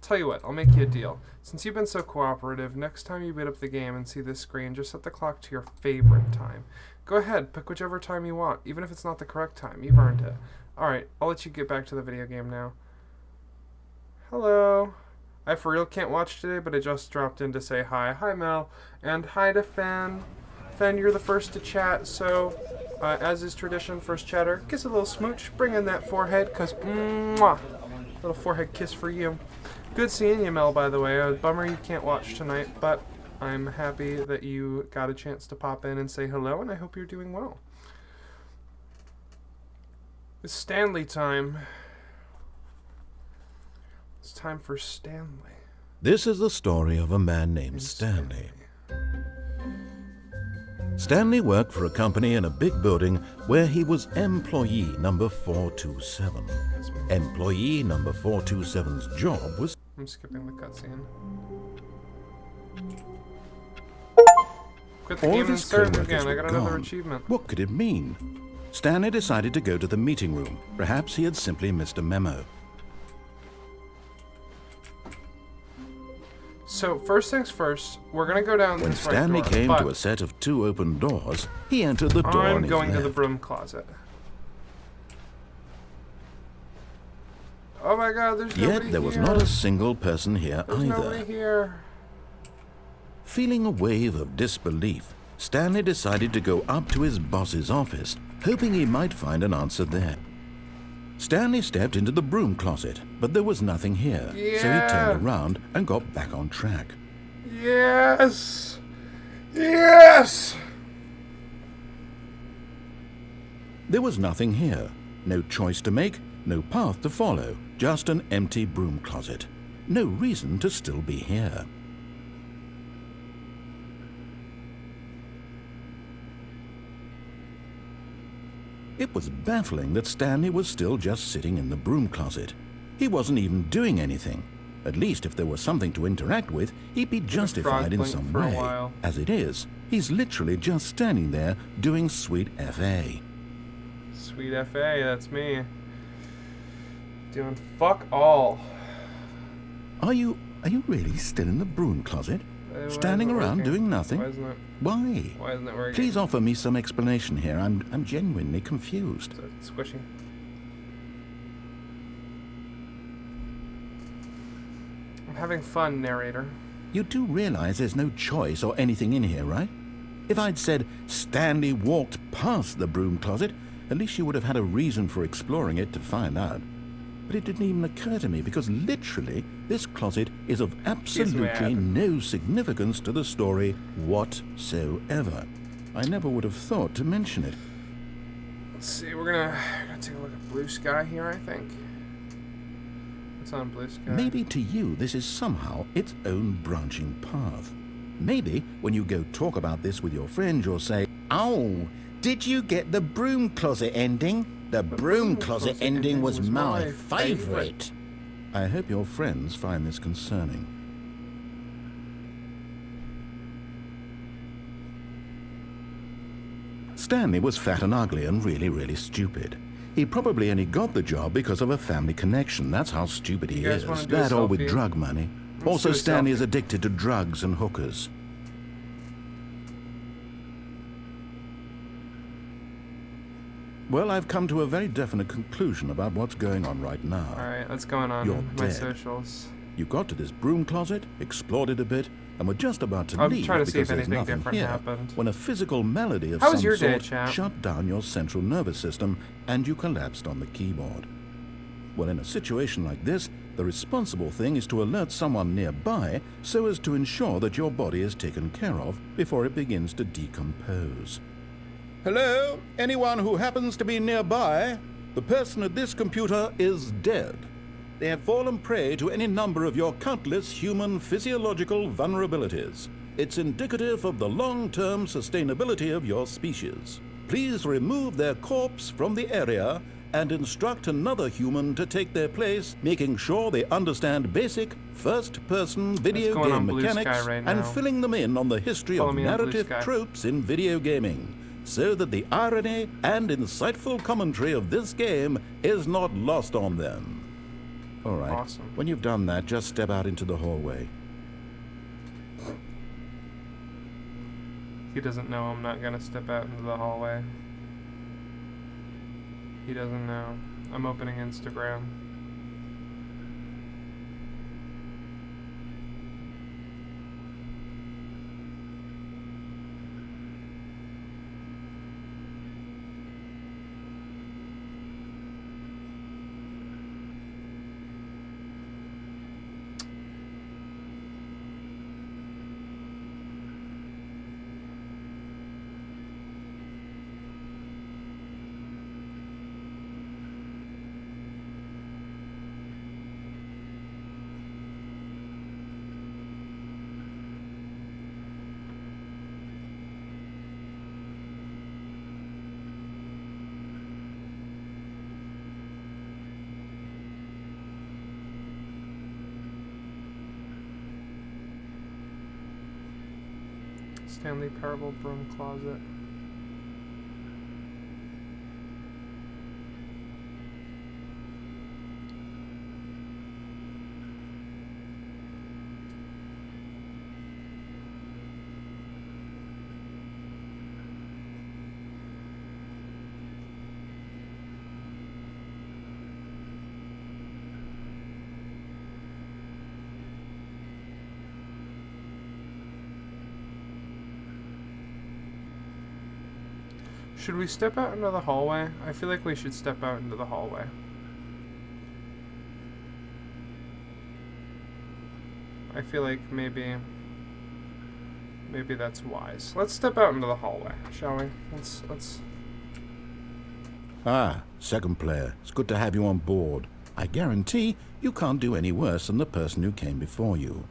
Tell you what, I'll make you a deal. Since you've been so cooperative, next time you boot up the game and see this screen, just set the clock to your favorite time. Go ahead, pick whichever time you want, even if it's not the correct time. You've earned it. Alright, I'll let you get back to the video game now. Hello. I for real can't watch today, but I just dropped in to say hi. Hi, Mel. And hi to Fen. Fen, you're the first to chat, so as is tradition, first chatter, kiss a little smooch, bring in that forehead, because mwah, little forehead kiss for you. Good seeing you, Mel, by the way. Bummer you can't watch tonight, but I'm happy that you got a chance to pop in and say hello, and I hope you're doing well. It's Stanley time. It's time for Stanley. This is the story of a man named Stanley. Stanley worked for a company in a big building where he was employee number 427. Employee number 427's job was... I'm skipping the cutscene. Quit the All game of and his start co-workers again. I were got another gone. achievement. What could it mean? Stanley decided to go to the meeting room. Perhaps he had simply missed a memo. So, first things first, we're going to go down When this right Stanley door, came but to a set of 2 open doors, he entered the door on I'm his going to left. the broom closet. Oh my god, there's nobody Yet there was here. not a single person here There's either. nobody here. Feeling a wave of disbelief, Stanley decided to go up to his boss's office, hoping he might find an answer there. Stanley stepped into the broom closet, but there was nothing here, so he turned around and got back on track. Yes! Yes! There was nothing here. No choice to make, no path to follow, just an empty broom closet. No reason to still be here. It was baffling that Stanley was still just sitting in the broom closet. He wasn't even doing anything. At least if there was something to interact with, he'd be justified in some way. As it is, he's literally just standing there doing sweet FA. Sweet FA, that's me. Doing fuck all. Are you really still in the broom closet? Why Standing isn't it around working? doing nothing? Why isn't it? Why? Why isn't it working? Please offer me some explanation here. I'm genuinely confused. It's squishing. I'm having fun, narrator. You do realize there's no choice or anything in here, right? If I'd said Stanley walked past the broom closet, at least you would have had a reason for exploring it to find out. But it didn't even occur to me because literally this closet is of absolutely no significance to the story whatsoever. I never would have thought to mention it. Let's see, we're gonna take a look at Blue Sky here, I think. What's on Blue Sky? Maybe to you this is somehow its own branching path. Maybe when you go talk about this with your friends you'll say, "Oh, did you get the broom closet ending? The broom closet ending was my favorite." I hope your friends find this concerning. Stanley was fat and ugly and really stupid. He probably only got the job because of a family connection. That's how stupid he is. That or with drug money. Also, Stanley is addicted to drugs and hookers. Well, I've come to a very definite conclusion about what's going on right now. Alright, what's going on You're my dead. socials? You got to this broom closet, explored it a bit, and were just about to I'm leave trying to see because if there's anything nothing different here happened. when a physical melody of How was some your day, sort chap? shut down your central nervous system and you collapsed on the keyboard. Well, in a situation like this, the responsible thing is to alert someone nearby so as to ensure that your body is taken care of before it begins to decompose. Hello? Anyone who happens to be nearby? The person at this computer is dead. They have fallen prey to any number of your countless human physiological vulnerabilities. It's indicative of the long-term sustainability of your species. Please remove their corpse from the area and instruct another human to take their place, making sure they understand basic first-person video game mechanics and filling them in on the history of narrative tropes in video gaming, so that the irony and insightful commentary of this game is not lost on them. All right. Awesome. When you've done that, just step out into the hallway. He doesn't know I'm not gonna step out into the hallway. He doesn't know. I'm opening Instagram. Stanley Parable Broom Closet. Should we step out into the hallway? I feel like we should step out into the hallway. I feel like maybe that's wise. Let's step out into the hallway, shall we? Let's Ah, second player. It's good to have you on board. I guarantee you can't do any worse than the person who came before you.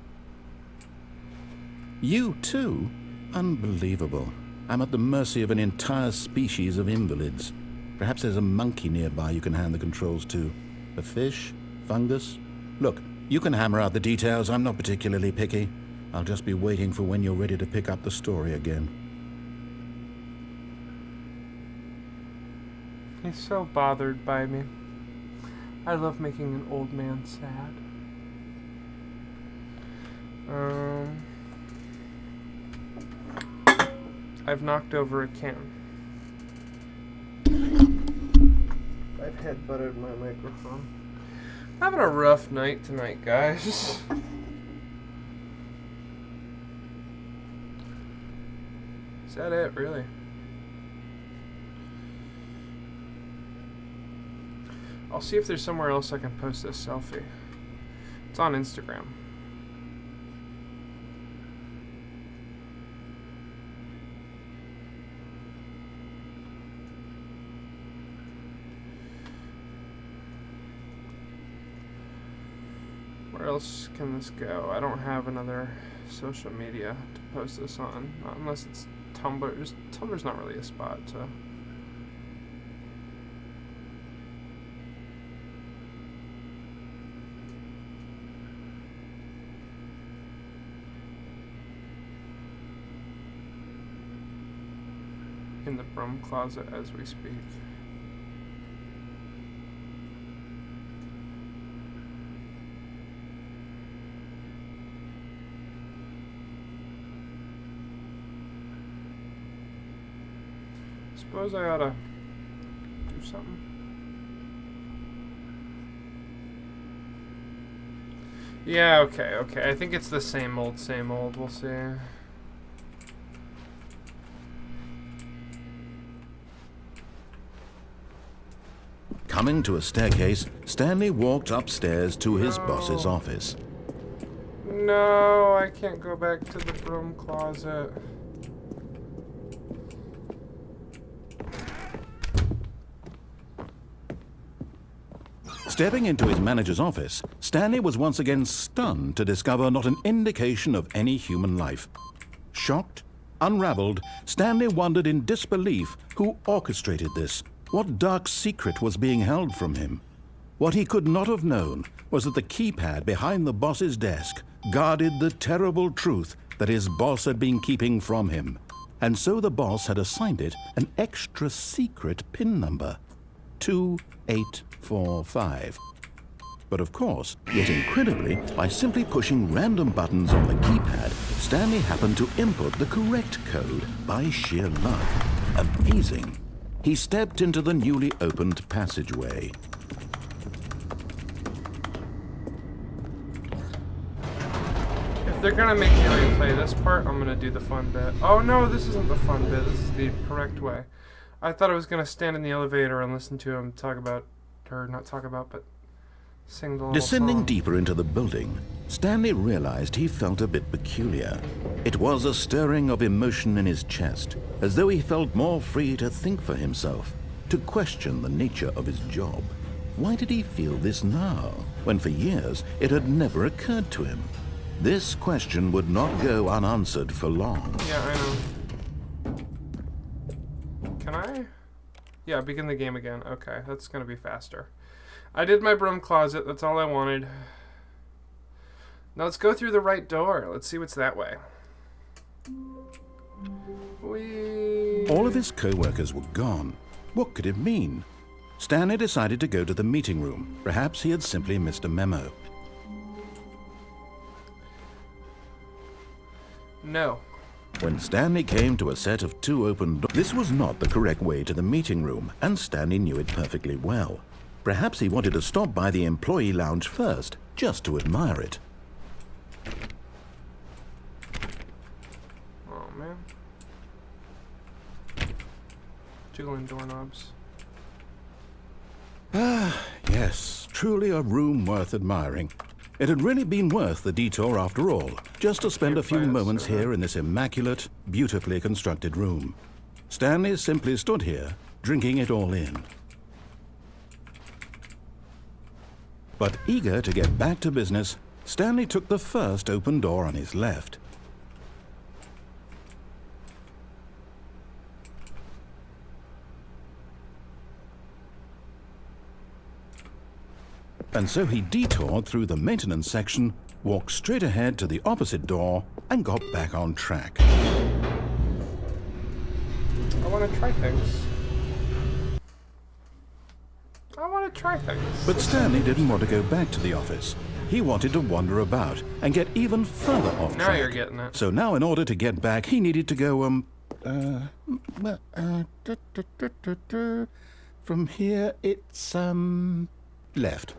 You too? Unbelievable. I'm at the mercy of an entire species of invalids. Perhaps there's a monkey nearby you can hand the controls to. A fish? Fungus? Look, you can hammer out the details. I'm not particularly picky. I'll just be waiting for when you're ready to pick up the story again. He's so bothered by me. I love making an old man sad. I've knocked over a can. I've headbutted my microphone. I'm having a rough night tonight, guys. Is that it, really? I'll see if there's somewhere else I can post this selfie. It's on Instagram. Where else can this go? I don't have another social media to post this on, not unless it's Tumblr. Tumblr's not really a spot to. In the broom closet as we speak. Suppose I oughta do something. Yeah, okay. I think it's the same old, same old. We'll see. Coming to a staircase, Stanley walked upstairs to his boss's office. No, I can't go back to the broom closet. Stepping into his manager's office, Stanley was once again stunned to discover not an indication of any human life. Shocked, unraveled, Stanley wondered in disbelief who orchestrated this. What dark secret was being held from him? What he could not have known was that the keypad behind the boss's desk guarded the terrible truth that his boss had been keeping from him. And so the boss had assigned it an extra secret PIN number. 2845. But of course, yet incredibly, by simply pushing random buttons on the keypad, Stanley happened to input the correct code by sheer luck. Amazing. He stepped into the newly opened passageway. If they're gonna make me replay this part, I'm gonna do the fun bit. Oh no, this isn't the fun bit. This is the correct way. I thought I was gonna stand in the elevator and listen to him talk about, or not talk about, but sing the little Descending song. deeper into the building, Stanley realized he felt a bit peculiar. It was a stirring of emotion in his chest, as though he felt more free to think for himself, to question the nature of his job. Why did he feel this now, when for years it had never occurred to him? This question would not go unanswered for long. Yeah, I know. Can I? Yeah, begin the game again. Okay, that's gonna be faster. I did my broom closet, that's all I wanted. Now let's go through the right door. Let's see what's that way. Whee! All of his co-workers were gone. What could it mean? Stanley decided to go to the meeting room. Perhaps he had simply missed a memo. No. When Stanley came to a set of 2 open doors, this was not the correct way to the meeting room, and Stanley knew it perfectly well. Perhaps he wanted to stop by the employee lounge first, just to admire it. Oh, man. Jiggling doorknobs. Ah, yes, truly a room worth admiring. It had really been worth the detour after all, just to spend a few moments here in this immaculate, beautifully constructed room. Stanley simply stood here, drinking it all in. But eager to get back to business, Stanley took the first open door on his left. And so he detoured through the maintenance section, walked straight ahead to the opposite door, and got back on track. I want to try things. I want to try things. But Stanley didn't want to go back to the office. He wanted to wander about and get even further off track. Now you're getting it. So now in order to get back, he needed to go, from here it's, left.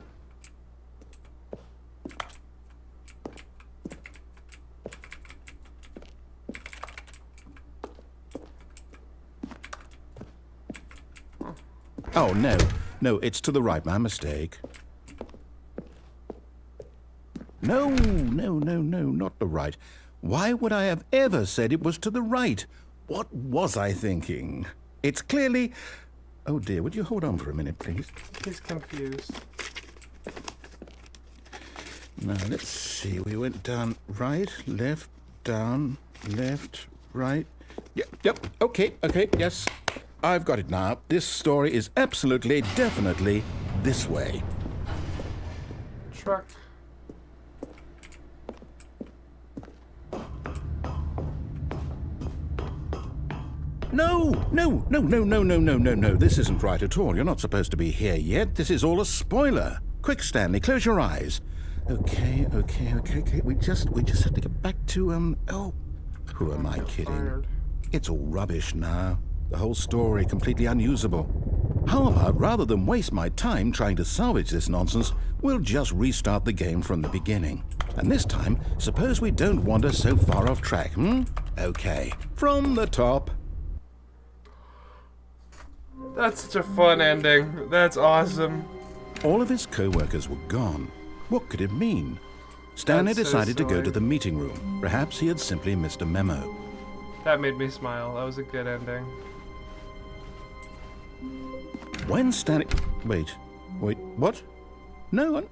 Oh, no. No, it's to the right. My mistake. No, not the right. Why would I have ever said it was to the right? What was I thinking? It's clearly... Oh, dear, would you hold on for a minute, please? He's confused. Now, let's see. We went down right, left, down, left, right. Yep, okay, yes. I've got it now. This story is absolutely, definitely this way. Truck. No. This isn't right at all. You're not supposed to be here yet. This is all a spoiler. Quick, Stanley, close your eyes. Okay. We just have to get back to, oh, who am I kidding? Fired. It's all rubbish now. The whole story completely unusable. How about, rather than waste my time trying to salvage this nonsense, we'll just restart the game from the beginning. And this time, suppose we don't wander so far off track, Okay, from the top. That's such a fun ending. That's awesome. All of his co-workers were gone. What could it mean? Stanley That's so decided to go silly. to the meeting room. Perhaps he had simply missed a memo. That made me smile. That was a good ending. When Stanley... Wait, what? No,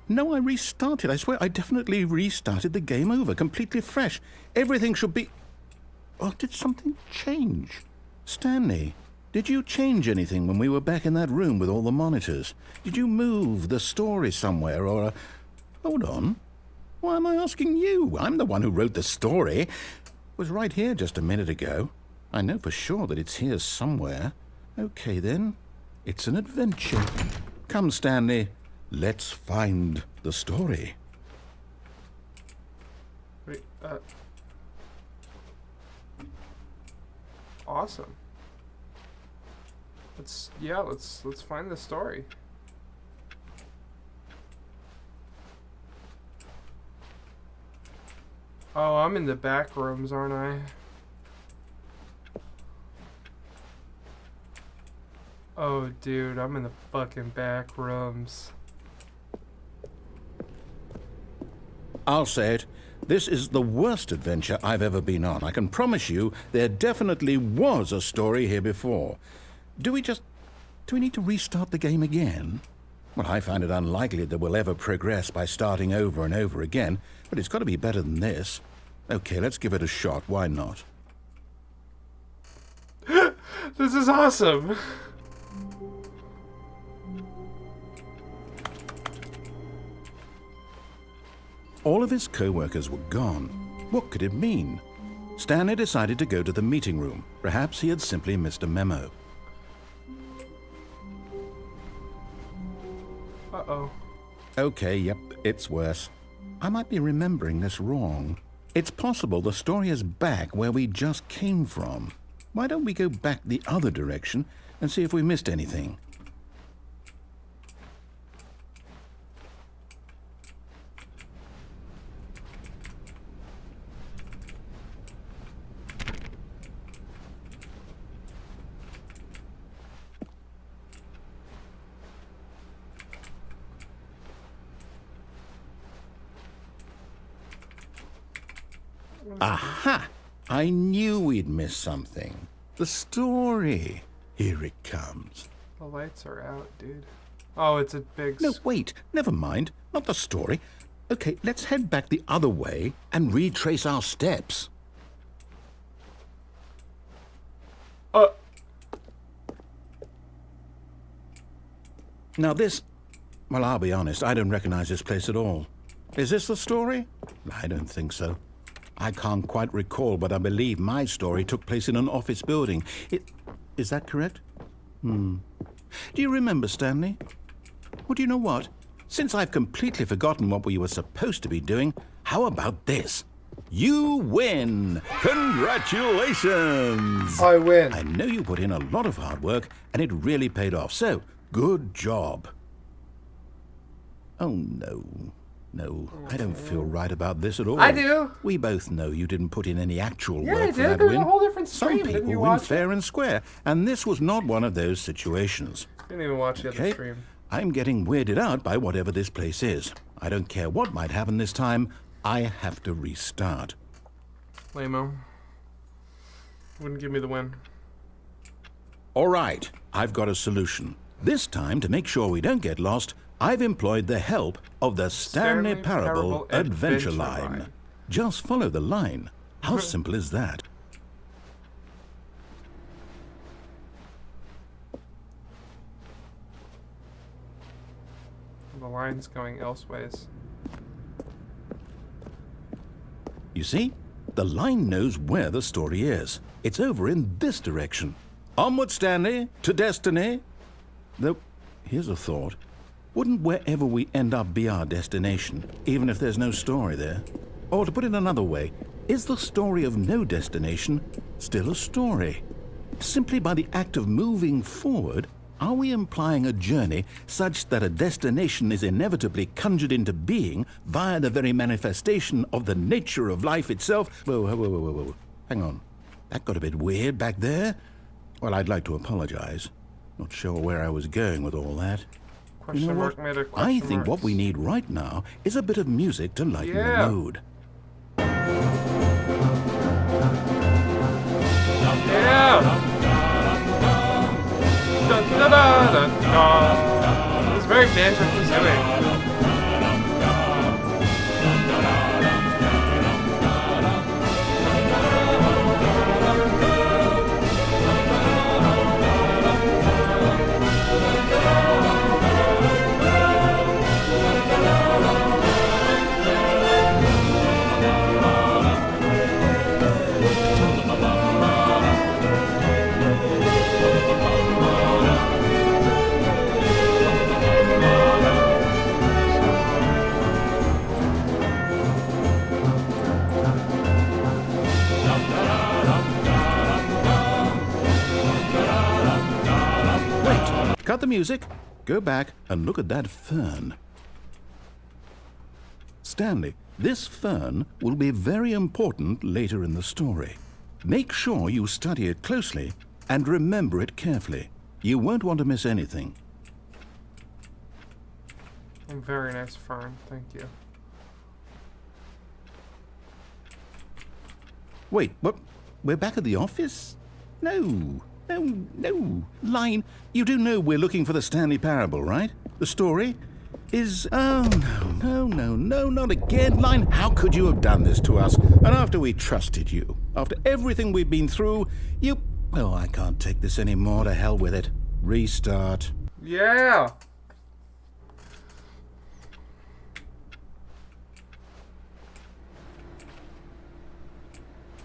I restarted. I swear I definitely restarted the game over, completely fresh. Everything should be... Oh, did something change? Stanley, did you change anything when we were back in that room with all the monitors? Did you move the story somewhere or... Hold on. Why am I asking you? I'm the one who wrote the story. It was right here just a minute ago. I know for sure that it's here somewhere. Okay, then. It's an adventure. Come, Stanley. Let's find the story. Wait, awesome. Let's find the story. Oh, I'm in the back rooms, aren't I? Oh, dude, I'm in the fucking back rooms. I'll say it. This is the worst adventure I've ever been on. I can promise you there definitely was a story here before. Do we need to restart the game again? Well, I find it unlikely that we'll ever progress by starting over and over again, but it's got to be better than this. Okay, let's give it a shot. Why not? This is awesome. All of his co-workers were gone. What could it mean? Stanley decided to go to the meeting room. Perhaps he had simply missed a memo. Uh-oh. Okay, yep, it's worse. I might be remembering this wrong. It's possible the story is back where we just came from. Why don't we go back the other direction and see if we missed anything? Aha! I knew we'd miss something. The story. Here it comes. The lights are out, dude. Oh, it's a big... No, wait. Never mind. Not the story. Okay, let's head back the other way and retrace our steps. Now this... Well, I'll be honest. I don't recognize this place at all. Is this the story? I don't think so. I can't quite recall, but I believe my story took place in an office building. Is that correct? Do you remember, Stanley? Well, do you know what? Since I've completely forgotten what we were supposed to be doing, how about this? You win! Congratulations! I win. I know you put in a lot of hard work, and it really paid off, so good job. Oh, no. No, I don't feel right about this at all. I do. We both know you didn't put in any actual Yeah, I work for did. that There's win. a whole different stream. Some Didn't people you win watch fair and square, and this was not one of those situations. Didn't even watch the other Okay, stream. I'm getting weirded out by whatever this place is. I don't care what might happen this time. I have to restart. Lame-o. Wouldn't give me the win. All right, I've got a solution. This time, to make sure we don't get lost, I've employed the help of the Stanley Parable Adventure Line. Just follow the line. How simple is that? The line's going elseways. You see? The line knows where the story is. It's over in this direction. Onward, Stanley, to destiny. Though, here's a thought. Wouldn't wherever we end up be our destination, even if there's no story there? Or to put it another way, is the story of no destination still a story? Simply by the act of moving forward, are we implying a journey such that a destination is inevitably conjured into being via the very manifestation of the nature of life itself? Whoa. Hang on. That got a bit weird back there. Well, I'd like to apologize. Not sure where I was going with all that. You know what? I think what we need right now is a bit of music to lighten the mood. Yeah! It's very Banjo-Kazooie. cut the music, go back and look at that fern. Stanley, this fern will be very important later in the story. Make sure you study it closely and remember it carefully. You won't want to miss anything. Very nice fern, thank you. Wait, what? We're back at the office? No. Line, you do know we're looking for the Stanley Parable, right? The story is... Oh, no, not again. Line, how could you have done this to us? And after we trusted you, after everything we've been through, you... Oh, I can't take this anymore. To hell with it. Restart. Yeah!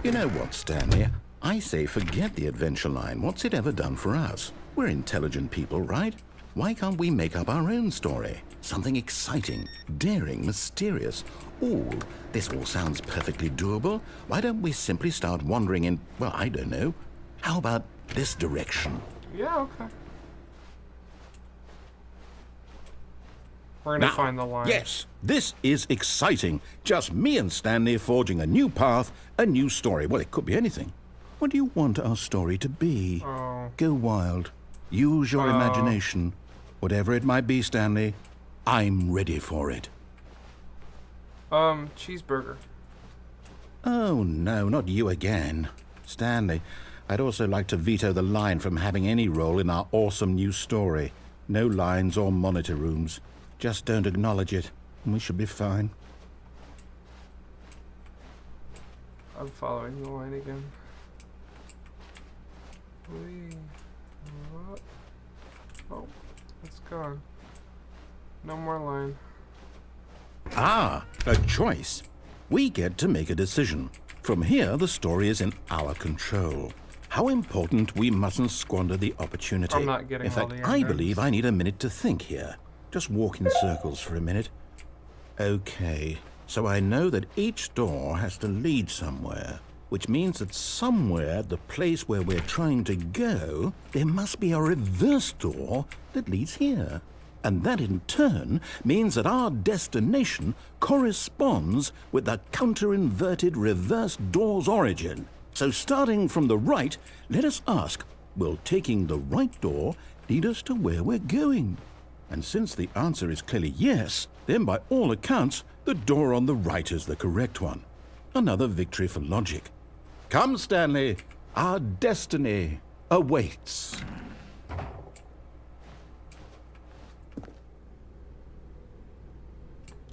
You know what, Stanley? I say forget the adventure line. What's it ever done for us? We're intelligent people, right? Why can't we make up our own story? Something exciting, daring, mysterious. Ooh, this all sounds perfectly doable. Why don't we simply start wandering in, well, I don't know. How about this direction? Yeah, okay. We're gonna find the line. Yes, this is exciting. Just me and Stanley forging a new path, a new story. Well, it could be anything. What do you want our story to be? Oh. Go wild. Use your imagination. Whatever it might be, Stanley, I'm ready for it. Cheeseburger. Oh, no, not you again. Stanley, I'd also like to veto the line from having any role in our awesome new story. No lines or monitor rooms. Just don't acknowledge it, and we should be fine. I'm following the line again. What? Oh, it's gone. No more line. Ah, a choice. We get to make a decision. From here, the story is in our control. How important we mustn't squander the opportunity. I'm not getting in all fact, the I endings. believe I need a minute to think here. Just walk in circles for a minute. Okay, so I know that each door has to lead somewhere, which means that somewhere, the place where we're trying to go, there must be a reverse door that leads here. And that in turn means that our destination corresponds with the counter-inverted reverse door's origin. So starting from the right, let us ask, will taking the right door lead us to where we're going? And since the answer is clearly yes, then by all accounts, the door on the right is the correct one. Another victory for logic. Come, Stanley, our destiny awaits.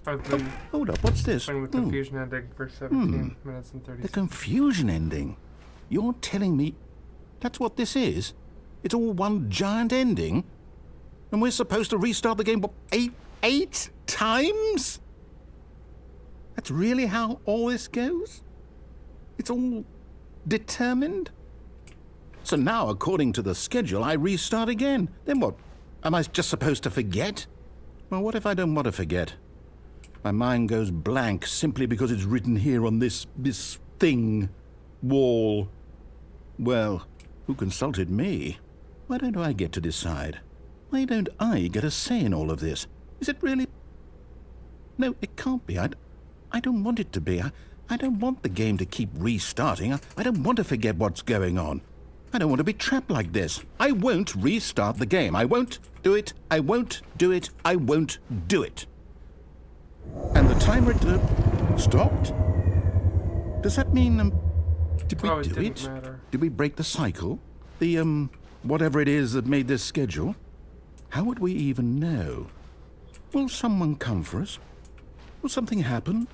I've been Hold up, what's this? playing with confusion ending for 17 minutes and 30 The seconds. confusion ending. You're telling me that's what this is? It's all one giant ending? And we're supposed to restart the game, what, eight times? That's really how all this goes? It's all determined? So now, according to the schedule, I restart again. Then what? Am I just supposed to forget? Well, what if I don't want to forget? My mind goes blank simply because it's written here on this thing, wall. Well, who consulted me? Why don't I get to decide? Why don't I get a say in all of this? Is it really... No, it can't be. I don't want it to be. I don't want the game to keep restarting. I don't want to forget what's going on. I don't want to be trapped like this. I won't restart the game. I won't do it. I won't do it. I won't do it. And the timer stopped? Does that mean, did we do it? Matter. Did we break the cycle? The, whatever it is that made this schedule? How would we even know? Will someone come for us? Will something happen?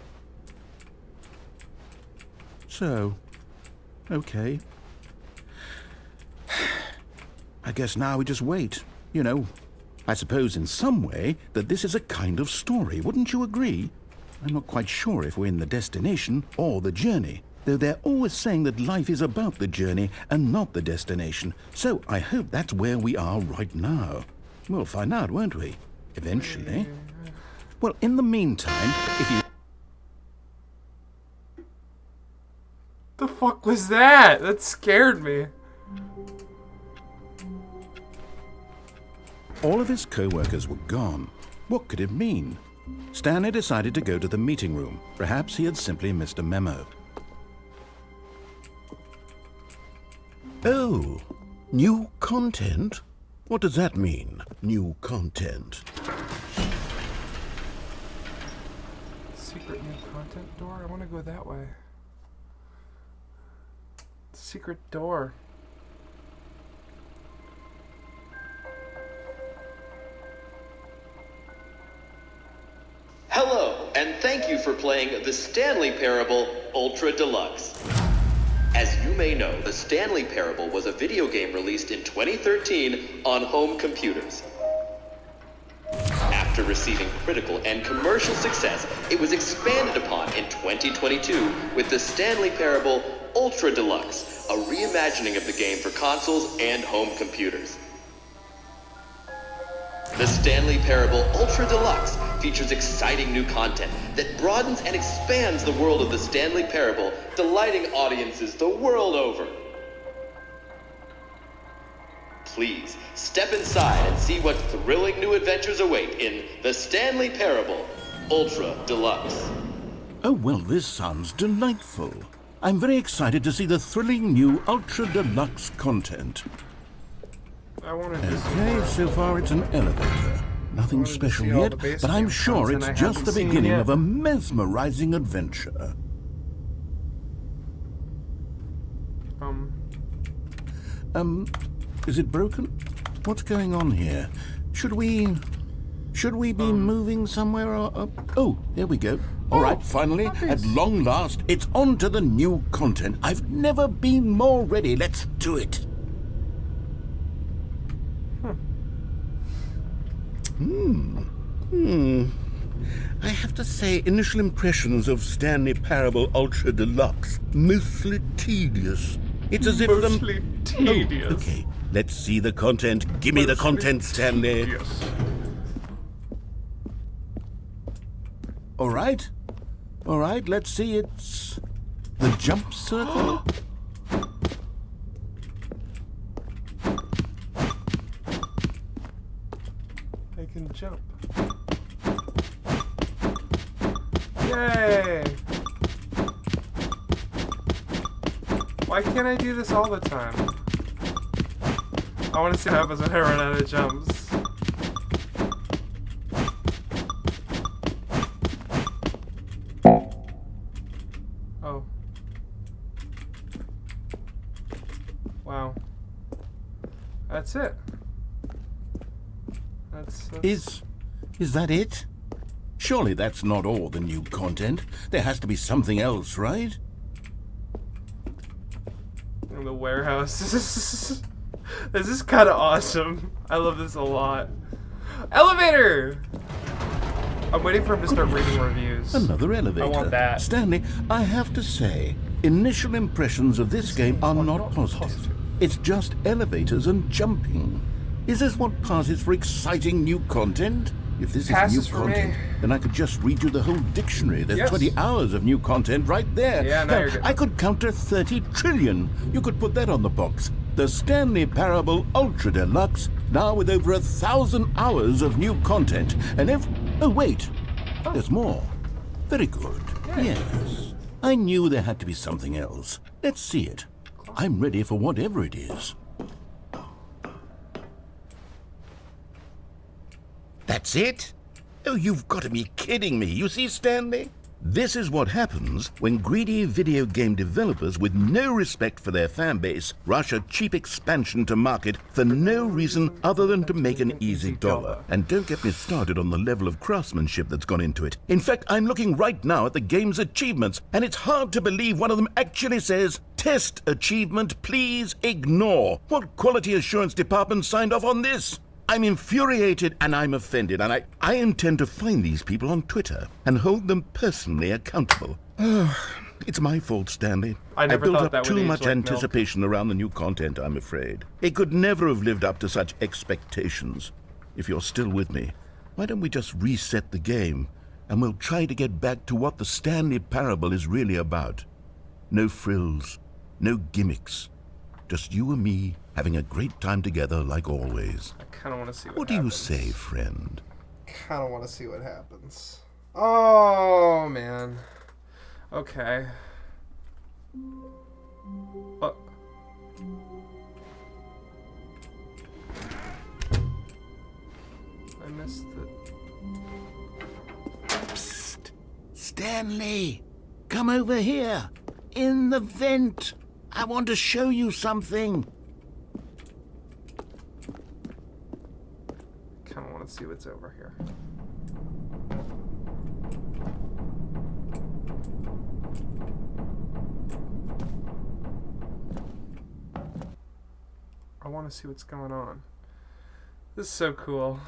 So, okay. I guess now we just wait, you know. I suppose in some way that this is a kind of story, wouldn't you agree? I'm not quite sure if we're in the destination or the journey, though they're always saying that life is about the journey and not the destination. So I hope that's where we are right now. We'll find out, won't we? Eventually. Well, in the meantime, if you... The fuck was that? That scared me. All of his co-workers were gone. What could it mean? Stanley decided to go to the meeting room. Perhaps he had simply missed a memo. Oh, new content? What does that mean, new content? Secret new content door? I want to go that way. Secret door. Hello, and thank you for playing the Stanley Parable Ultra Deluxe. As you may know, the Stanley Parable was a video game released in 2013 on home computers. After receiving critical and commercial success, it was expanded upon in 2022 with the Stanley Parable Ultra Deluxe, a reimagining of the game for consoles and home computers. The Stanley Parable Ultra Deluxe features exciting new content that broadens and expands the world of the Stanley Parable, delighting audiences the world over. Please, step inside and see what thrilling new adventures await in the Stanley Parable Ultra Deluxe. Oh, well, this sounds delightful. I'm very excited to see the thrilling new Ultra Deluxe content. I wanted to see Okay, more. so far it's an elevator. Nothing wanted to special see all yet, the base but I'm game sure content it's I just the haven't seen beginning yet. of a mesmerizing adventure. Is it broken? What's going on here? Should we be moving somewhere or... oh, there we go. All right, finally, puppies. at long last, it's on to the new content. I've never been more ready. Let's do it. I have to say, initial impressions of Stanley Parable Ultra Deluxe, mostly tedious. It's as if Mostly tedious. Oh, okay, let's see the content. Give me the Mostly content, Stanley. Yes. All right, let's see. It's the jump circle. I can jump. Yay! Why can't I do this all the time? I want to see what happens when I run out of jumps. Oh. Wow. That's it. That's Is that it? Surely that's not all the new content. There has to be something else, right? in the warehouse. This is kind of awesome. I love this a lot. Elevator! I'm waiting for him to start reading reviews. Another elevator. I want that. Stanley, I have to say, initial impressions of this game are not positive. It's just elevators and jumping. Is this what passes for exciting new content? If this Passes is new for me. content, then I could just read you the whole dictionary. There's Yes. 20 hours of new content right there. Yeah, now Hell, you're good. I could counter 30 trillion. You could put that on the box. The Stanley Parable Ultra Deluxe, now with over 1,000 hours of new content. And oh, wait. There's more. Very good. Yes. I knew there had to be something else. Let's see it. I'm ready for whatever it is. That's it? Oh, you've got to be kidding me. You see, Stanley? This is what happens when greedy video game developers with no respect for their fan base rush a cheap expansion to market for no reason other than to make an easy dollar. And don't get me started on the level of craftsmanship that's gone into it. In fact, I'm looking right now at the game's achievements, and it's hard to believe one of them actually says, "Test achievement, please ignore." What quality assurance department signed off on this? I'm infuriated and I'm offended, and I intend to find these people on Twitter and hold them personally accountable. It's my fault, Stanley. I never built thought up that would too age much like milk. anticipation around the new content, I'm afraid. It could never have lived up to such expectations. If you're still with me, why don't we just reset the game and we'll try to get back to what the Stanley Parable is really about. No frills, no gimmicks. Just you and me having a great time together like always. I kind of want to see What do you say, friend? Kind of want to see what happens. Oh, man. Okay. I missed the... Psst! Stanley! Come over here! In the vent! I want to show you something! Kind of want to see what's over here. I want to see what's going on. This is so cool.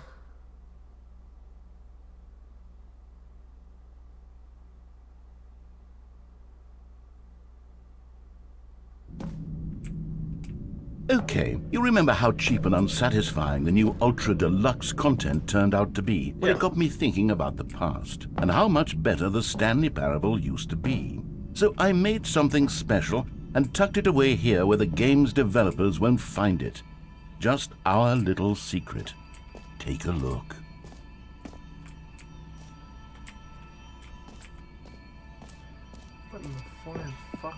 Okay, you remember how cheap and unsatisfying the new Ultra Deluxe content turned out to be? Well, Yeah. it got me thinking about the past, and how much better the Stanley Parable used to be. So I made something special and tucked it away here where the game's developers won't find it. Just our little secret. Take a look. What in the flying fuck?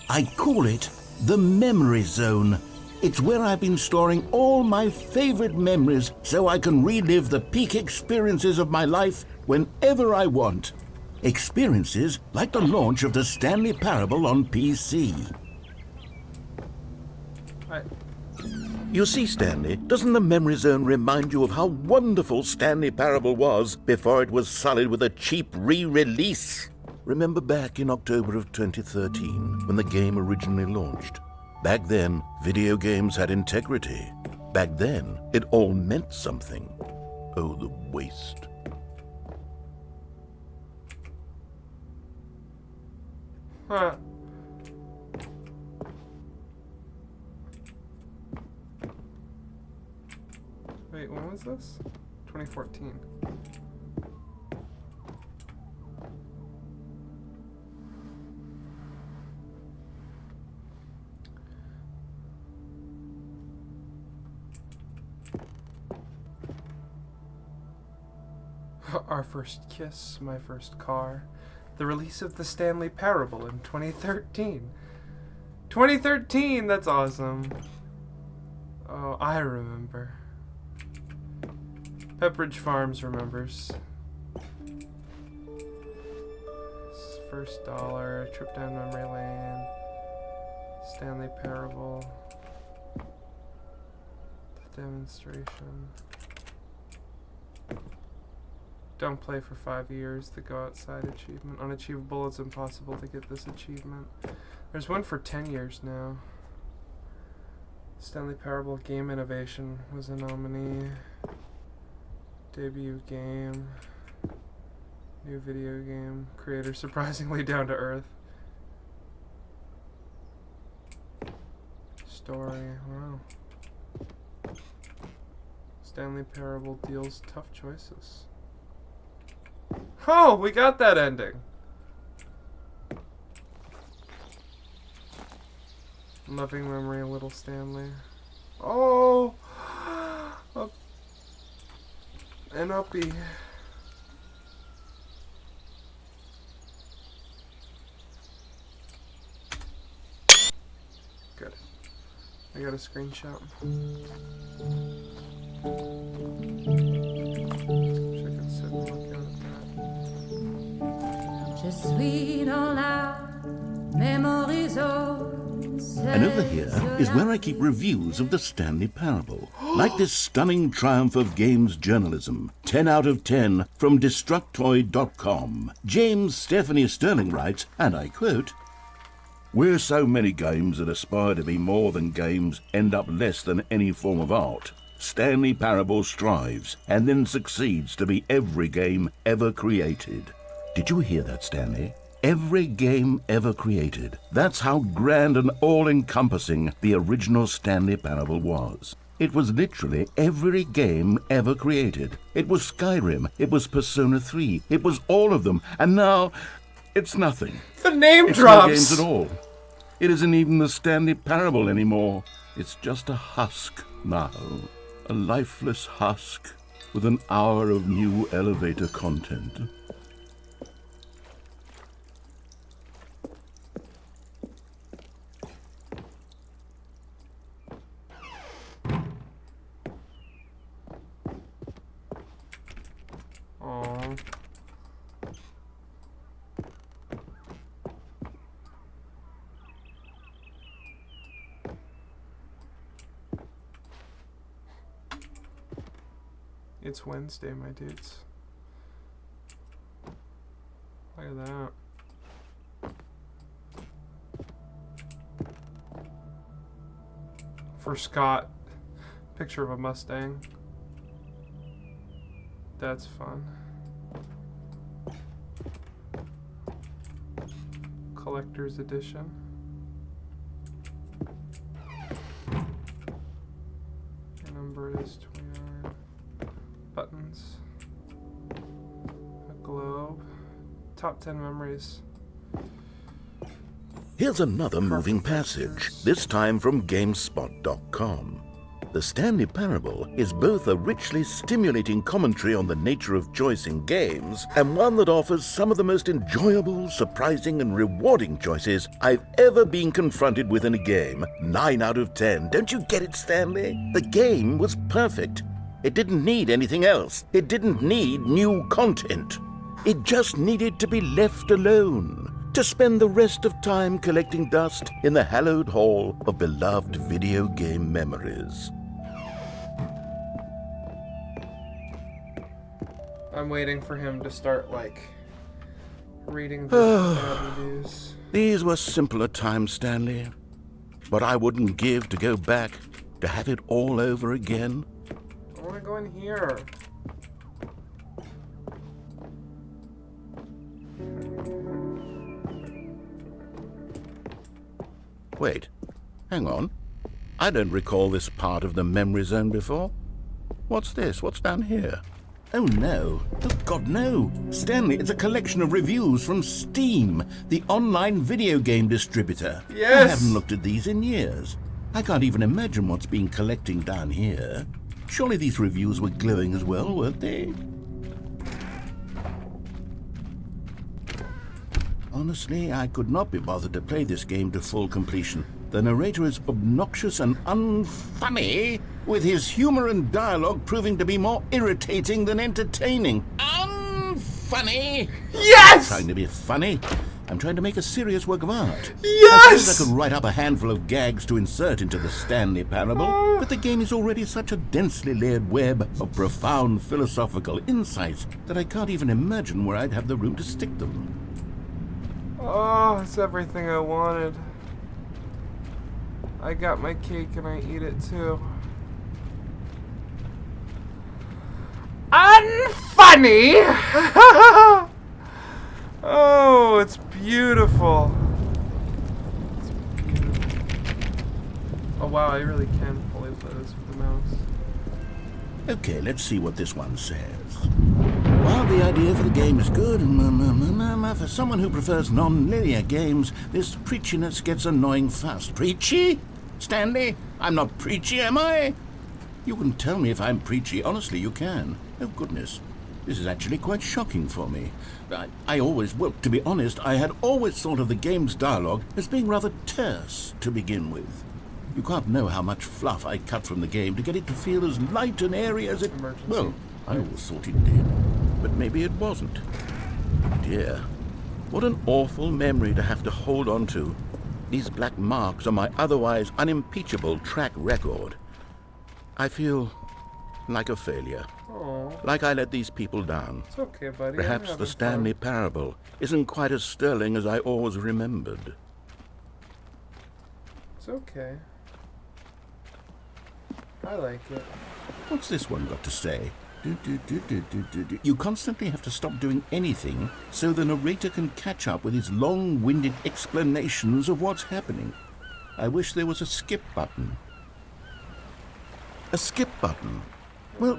I call it the Memory Zone. It's where I've been storing all my favorite memories so I can relive the peak experiences of my life whenever I want. Experiences like the launch of the Stanley Parable on PC. You see, Stanley, doesn't the Memory Zone remind you of how wonderful Stanley Parable was before it was sullied with a cheap re-release? Remember back in October of 2013, when the game originally launched? Back then, video games had integrity. Back then, it all meant something. Oh, the waste. Huh. Wait, when was this? 2014. Our first kiss, my first car. The release of the Stanley Parable in 2013. 2013, that's awesome. Oh, I remember. Pepperidge Farms remembers. First dollar, trip down memory lane, Stanley Parable, the demonstration. Don't play for 5 years, the go outside achievement. Unachievable, it's impossible to get this achievement. There's one for 10 years now. Stanley Parable Game Innovation was a nominee. Debut game. New video game. Creator surprisingly down to earth. Story, wow. Stanley Parable deals tough choices. Oh, we got that ending. Loving memory, little Stanley. Oh! An uppie. Good. I got a screenshot. Wish I could sit and look at that. Je suis dans la memory zone. And over here is where I keep reviews of the Stanley Parable. Like this stunning triumph of games journalism. 10 out of 10 from Destructoid.com. James Stephanie Sterling writes, and I quote, "Where so many games that aspire to be more than games end up less than any form of art, Stanley Parable strives and then succeeds to be every game ever created." Did you hear that, Stanley? Every game ever created. That's how grand and all-encompassing the original Stanley Parable was. It was literally every game ever created. It was Skyrim, it was Persona 3, it was all of them, and now it's nothing. The name It's drops! no games at all. It isn't even the Stanley Parable anymore. It's just a husk now. A lifeless husk with an hour of new elevator content. Aww. It's Wednesday, my dudes. Look at that. For Scott, picture of a Mustang. That's fun. Collector's edition. Your number is 29. Buttons. A globe. Top 10 memories. Here's another moving passage, this time from GameSpot.com. The Stanley Parable is both a richly stimulating commentary on the nature of choice in games and one that offers some of the most enjoyable, surprising, and rewarding choices I've ever been confronted with in a game. 9 out of 10. Don't you get it, Stanley? The game was perfect. It didn't need anything else. It didn't need new content. It just needed to be left alone, to spend the rest of time collecting dust in the hallowed hall of beloved video game memories. I'm waiting for him to start, like, reading the bad reviews. These were simpler times, Stanley. But I wouldn't give to go back, to have it all over again. I want to go in here. Wait, hang on. I don't recall this part of the memory zone before. What's this? What's down here? Oh no. Oh God, no. Stanley, it's a collection of reviews from Steam, the online video game distributor. Yes! I haven't looked at these in years. I can't even imagine what's been collecting down here. Surely these reviews were glowing as well, weren't they? Honestly, I could not be bothered to play this game to full completion. The narrator is obnoxious and unfunny, with his humor and dialogue proving to be more irritating than entertaining. Unfunny! Yes! I'm trying to be funny. I'm trying to make a serious work of art. Yes! I suppose I could write up a handful of gags to insert into the Stanley Parable, but the game is already such a densely layered web of profound philosophical insights that I can't even imagine where I'd have the room to stick them. Oh, it's everything I wanted. I got my cake and I eat it too. Unfunny! Oh, it's beautiful. It's beautiful. Oh wow, I really can fully play this with the mouse. Okay, let's see what this one says. While the idea for the game is good, for someone who prefers non-linear games, this preachiness gets annoying fast. Preachy? Stanley? I'm not preachy, am I? You can tell me if I'm preachy. Honestly, you can. Oh, goodness. This is actually quite shocking for me. To be honest, I had always thought of the game's dialogue as being rather terse to begin with. You can't know how much fluff I cut from the game to get it to feel as light and airy as it... Emergency. Well, I always thought it did. But maybe it wasn't. Dear, what an awful memory to have to hold on to. These black marks on my otherwise unimpeachable track record. I feel like a failure. Oh, Like I let these people down. it's okay, buddy. I'm Perhaps having the Stanley fun. Parable isn't quite as sterling as I always remembered. It's okay. I like it. What's this one got to say? You constantly have to stop doing anything so the narrator can catch up with his long-winded explanations of what's happening. I wish there was a skip button. A skip button? Well,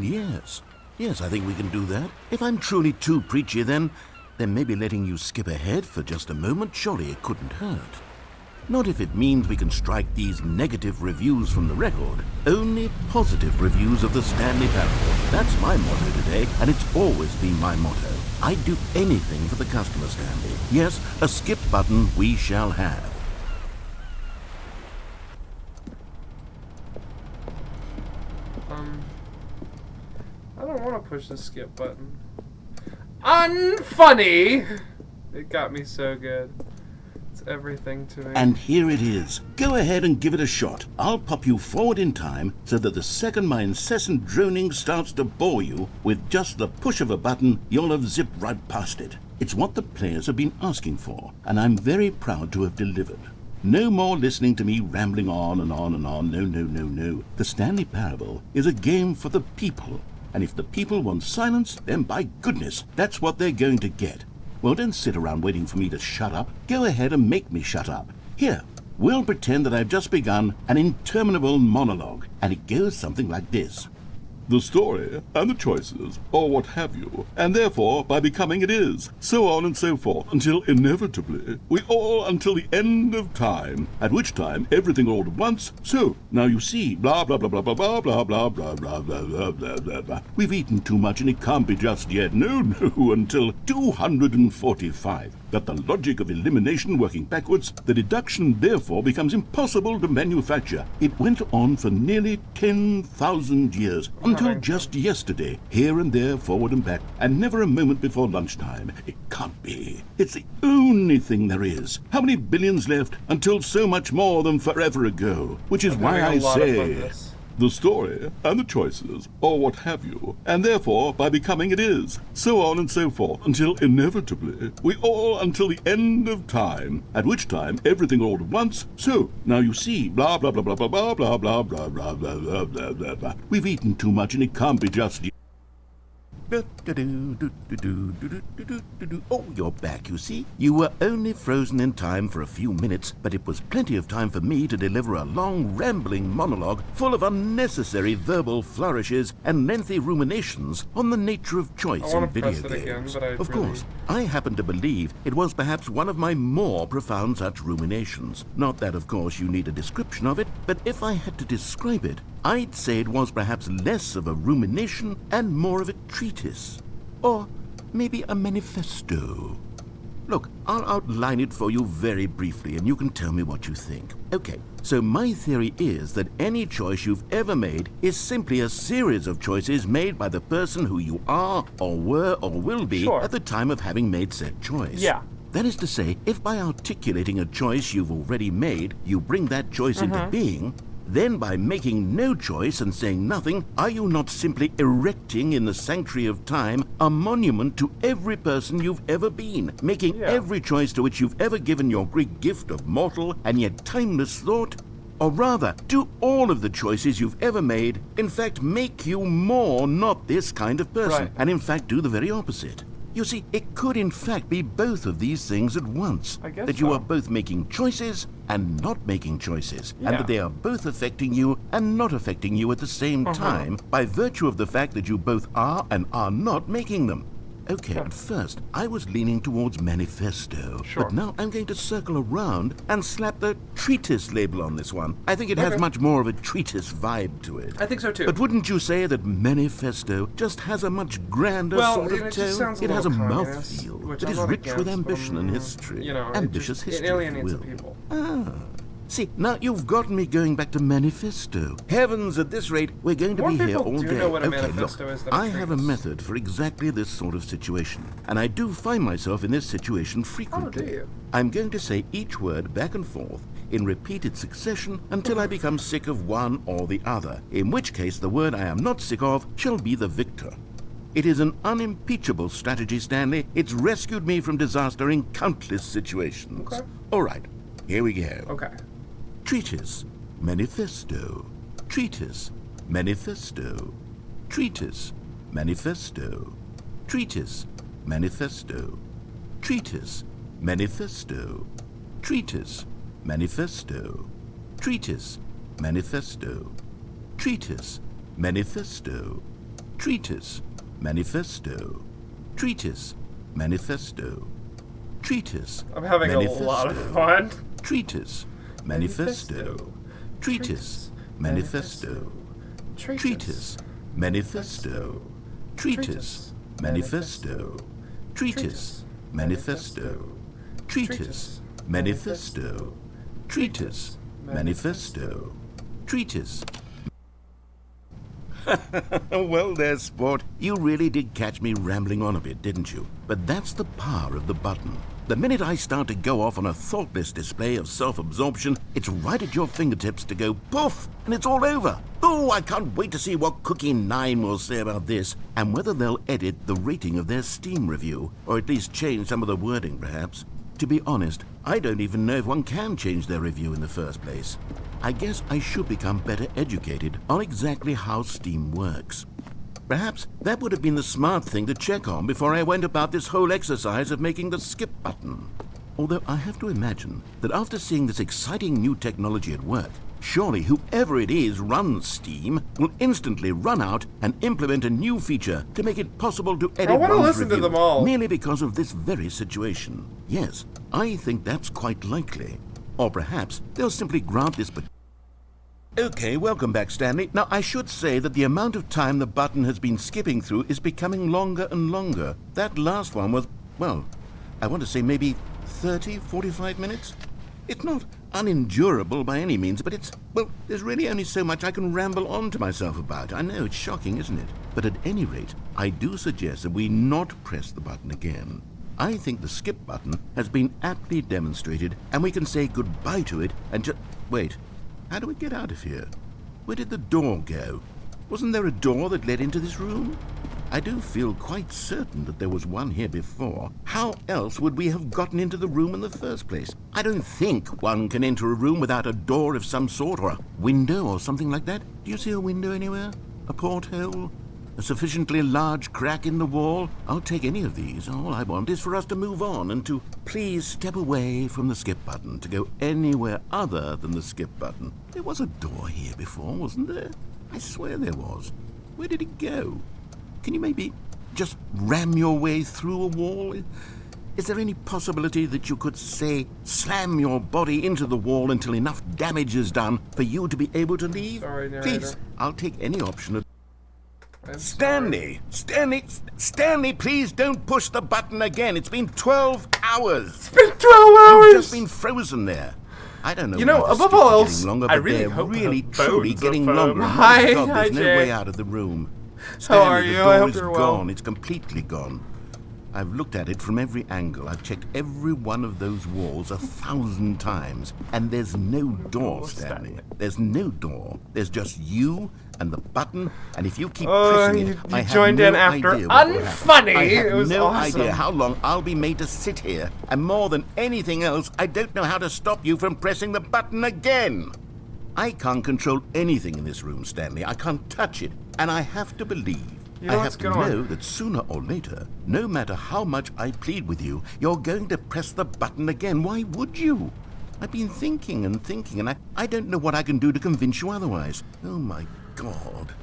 yes. Yes, I think we can do that. If I'm truly too preachy, then maybe letting you skip ahead for just a moment, surely it couldn't hurt. Not if it means we can strike these negative reviews from the record. Only positive reviews of the Stanley Parable. That's my motto today, and it's always been my motto. I'd do anything for the customer, Stanley. Yes, a skip button we shall have. I don't want to push the skip button. Unfunny! It got me so good. It's everything to me. And here it is. Go ahead and give it a shot. I'll pop you forward in time so that the second my incessant droning starts to bore you, with just the push of a button, you'll have zipped right past it. It's what the players have been asking for, and I'm very proud to have delivered. No more listening to me rambling on and on and on. No, no, no, no. The Stanley Parable is a game for the people. And if the people want silence, then by goodness, that's what they're going to get. Well, don't sit around waiting for me to shut up. Go ahead and make me shut up. Here, we'll pretend that I've just begun an interminable monologue, and it goes something like this. The story and the choices, or what have you, and therefore by becoming it is, so on and so forth, until inevitably we all until the end of time, at which time everything all at once, so now you see, blah blah blah blah blah blah blah blah blah blah blah blah blah blah blah. We've eaten too much and it can't be just yet, no, until 245. That the logic of elimination working backwards, the deduction therefore becomes impossible to manufacture. It went on for nearly 10,000 years, until just yesterday, here and there, forward and back, and never a moment before lunchtime. It can't be. It's the only thing there is. How many billions left until so much more than forever ago? Which is why I say... The story and the choices, or what have you, and therefore by becoming it is, so on and so forth, until inevitably we all until the end of time, at which time everything all at once, so now you see, blah blah blah blah blah blah blah blah blah blah blah blah blah blah blah. We've eaten too much and it can't be just. Oh, you're back, you see. You were only frozen in time for a few minutes, but it was plenty of time for me to deliver a long, rambling monologue full of unnecessary verbal flourishes and lengthy ruminations on the nature of choice in video games. Of course, I happen to believe it was perhaps one of my more profound such ruminations. Not that, of course, you need a description of it, but if I had to describe it, I'd say it was perhaps less of a rumination and more of a treatise. Or maybe a manifesto. Look, I'll outline it for you very briefly and you can tell me what you think. Okay, so my theory is that any choice you've ever made is simply a series of choices made by the person who you are or were or will be at the time of having made said choice. Yeah. That is to say, if by articulating a choice you've already made, you bring that choice into being, then by making no choice and saying nothing, are you not simply erecting in the sanctuary of time a monument to every person you've ever been, making every choice to which you've ever given your great gift of mortal and yet timeless thought? Or rather, do all of the choices you've ever made, in fact, make you more not this kind of person, and in fact do the very opposite? You see, it could in fact be both of these things at once. That you are both making choices and not making choices, and that they are both affecting you and not affecting you at the same time by virtue of the fact that you both are and are not making them. Okay, at first, I was leaning towards manifesto, but now I'm going to circle around and slap the treatise label on this one. I think it has much more of a treatise vibe to it. I think so too. But wouldn't you say that manifesto just has a much grander sort of tone? It has a mouthfeel that is rich with ambition and history. Ambitious history, it alienates if you will. people. See, now you've gotten me going back to manifesto. Heavens, at this rate, we're going to be here all day. Know what a okay, manifesto look, is, I have a method for exactly this sort of situation, and I do find myself in this situation frequently. Oh, do you? I'm going to say each word back and forth in repeated succession until I become sick of one or the other, in which case the word I am not sick of shall be the victor. It is an unimpeachable strategy, Stanley. It's rescued me from disaster in countless situations. Okay. All right, here we go. Okay. Treatise, manifesto, treatise, manifesto, treatise, manifesto, treatise, manifesto, treatise, manifesto, treatise, manifesto, treatise, manifesto, treatise, manifesto, treatise, manifesto, treatise, manifesto, treatise. I'm having a lot of fun. Treatise, manifesto. Treatise, manifesto. Treatise, manifesto. Treatise, manifesto. Treatise, manifesto. Treatise, manifesto. Treatise, manifesto. Treatise. Well there, sport. You really did catch me rambling on a bit, didn't you? But that's the power of the button. The minute I start to go off on a thoughtless display of self-absorption, it's right at your fingertips to go poof, and it's all over. Oh, I can't wait to see what Cookie 9 will say about this, and whether they'll edit the rating of their Steam review, or at least change some of the wording, perhaps. To be honest, I don't even know if one can change their review in the first place. I guess I should become better educated on exactly how Steam works. Perhaps that would have been the smart thing to check on before I went about this whole exercise of making the skip button. Although I have to imagine that after seeing this exciting new technology at work, surely whoever it is runs Steam will instantly run out and implement a new feature to make it possible to edit want to one's listen to review them all. merely because of this very situation. Yes, I think that's quite likely. Or perhaps they'll simply grant this. Okay, welcome back, Stanley. Now, I should say that the amount of time the button has been skipping through is becoming longer and longer. That last one was, well, I want to say maybe 30, 45 minutes? It's not unendurable by any means, but it's, well, there's really only so much I can ramble on to myself about. I know, it's shocking, isn't it? But at any rate, I do suggest that we not press the button again. I think the skip button has been aptly demonstrated, and we can say goodbye to it and just... Wait, how do we get out of here? Where did the door go? Wasn't there a door that led into this room? I do feel quite certain that there was one here before. How else would we have gotten into the room in the first place? I don't think one can enter a room without a door of some sort, or a window or something like that. Do you see a window anywhere? A porthole? A sufficiently large crack in the wall? I'll take any of these. All I want is for us to move on and to please step away from the skip button, to go anywhere other than the skip button. There was a door here before, wasn't there? I swear there was. Where did it go? Can you maybe just ram your way through a wall? Is there any possibility that you could, say, slam your body into the wall until enough damage is done for you to be able to leave? Sorry, narrator. Please, I'll take any option. I'm Stanley! Stanley, please don't push the button again. It's been 12 hours. It's been 12 hours! You've just been frozen there. I don't know. You know, why the above sticks all are else, getting longer, I but really they're hope really, the truly bones getting of, longer. Hi, God, hi, there's no Jay. way out of the room. How Stanley, are the you? door I hope is you're well. gone. It's completely gone. I've looked at it from every angle. I've checked every one of those walls 1,000 times. And there's no door, Stanley. There's no door. There's just you and the button. And if you keep pressing it, I have joined no in after idea what will happen. Unfunny. I have It was no awesome. idea how long I'll be made to sit here. And more than anything else, I don't know how to stop you from pressing the button again. I can't control anything in this room, Stanley. I can't touch it. And I have to believe, You know I what's have to going on? know that sooner or later, no matter how much I plead with you, you're going to press the button again. Why would you? I've been thinking, and I don't know what I can do to convince you otherwise. Oh my God.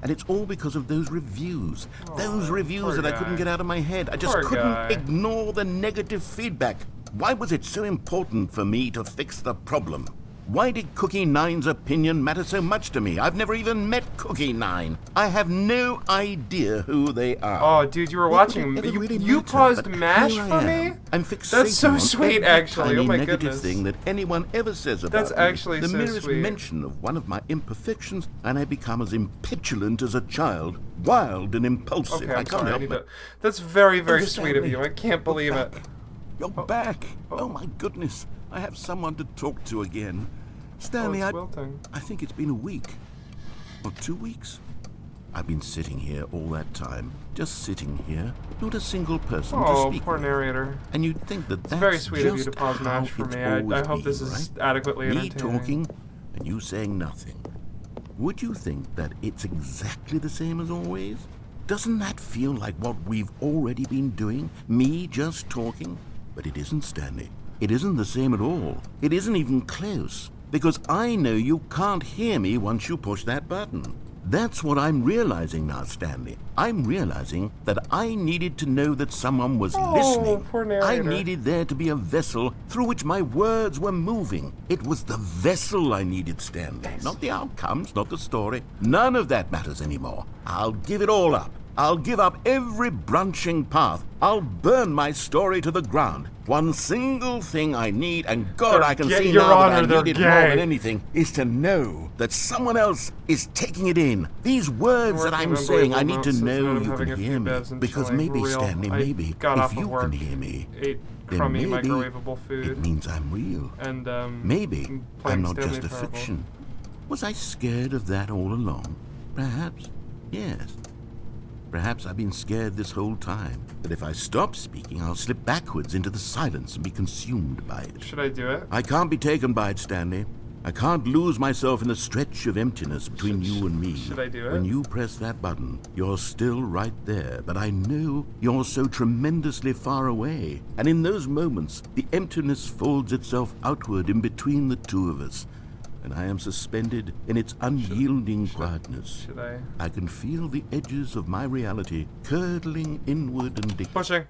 And it's all because of those reviews. Those reviews poor that I guy. couldn't get out of my head. I just Poor couldn't guy. ignore the negative feedback. Why was it so important for me to fix the problem? Why did Cookie 9's opinion matter so much to me? I've never even met Cookie 9. I have no idea who they are. Oh, dude, you were What would watching. it ever You, really you matter? paused But MASH here I for am. me? I'm fixated That's so on sweet, every actually. tiny Oh my negative goodness. thing that anyone ever says about That's me. actually the so merest sweet. mention of one of my imperfections, and I become as impetulant as a child, wild and impulsive. Okay, I I'm can't sorry. I help need it. to... That's very, very Oh, sweet of Stanley, you. I can't believe you're it. back. You're back. Oh my goodness. I have someone to talk to again. Stanley, it's wilting. I think it's been a week. Or 2 weeks. I've been sitting here all that time. Just sitting here. Not a single person to Oh, speak poor with. narrator. And you'd think that It's that's very sweet of you to just pause how MASH for it's me. I always hope this been, is right? adequately Me entertaining. talking and you saying nothing. Would you think that it's exactly the same as always? Doesn't that feel like what we've already been doing? Me just talking? But it isn't, Stanley. It isn't the same at all. It isn't even close. Because I know you can't hear me once you push that button. That's what I'm realizing now, Stanley. I'm realizing that I needed to know that someone was listening. Poor I narrator. needed there to be a vessel through which my words were moving. It was the vessel I needed, Stanley. Not the outcomes, not the story. None of that matters anymore. I'll give it all up. I'll give up every branching path. I'll burn my story to the ground. One single thing I need, and God, I can see Your now that I Honor, they're need it more gay. than anything, is to know that someone else is taking it in. These words that I'm saying, I need to know you can hear me. Because maybe, Stanley, maybe, if you can hear me, ate then crummy maybe microwavable food. it means I'm real. And Maybe playing I'm not Stanley just a Parable. fiction. Was I scared of that all along? Perhaps. Yes. Perhaps I've been scared this whole time, that if I stop speaking, I'll slip backwards into the silence and be consumed by it. Should I do it? I can't be taken by it, Stanley. I can't lose myself in the stretch of emptiness between you and me. Should I do it? When you press that button, you're still right there, but I know you're so tremendously far away. And in those moments, the emptiness folds itself outward in between the two of us, and I am suspended in its unyielding quietness. Should I? I can feel the edges of my reality curdling inward and Pushing.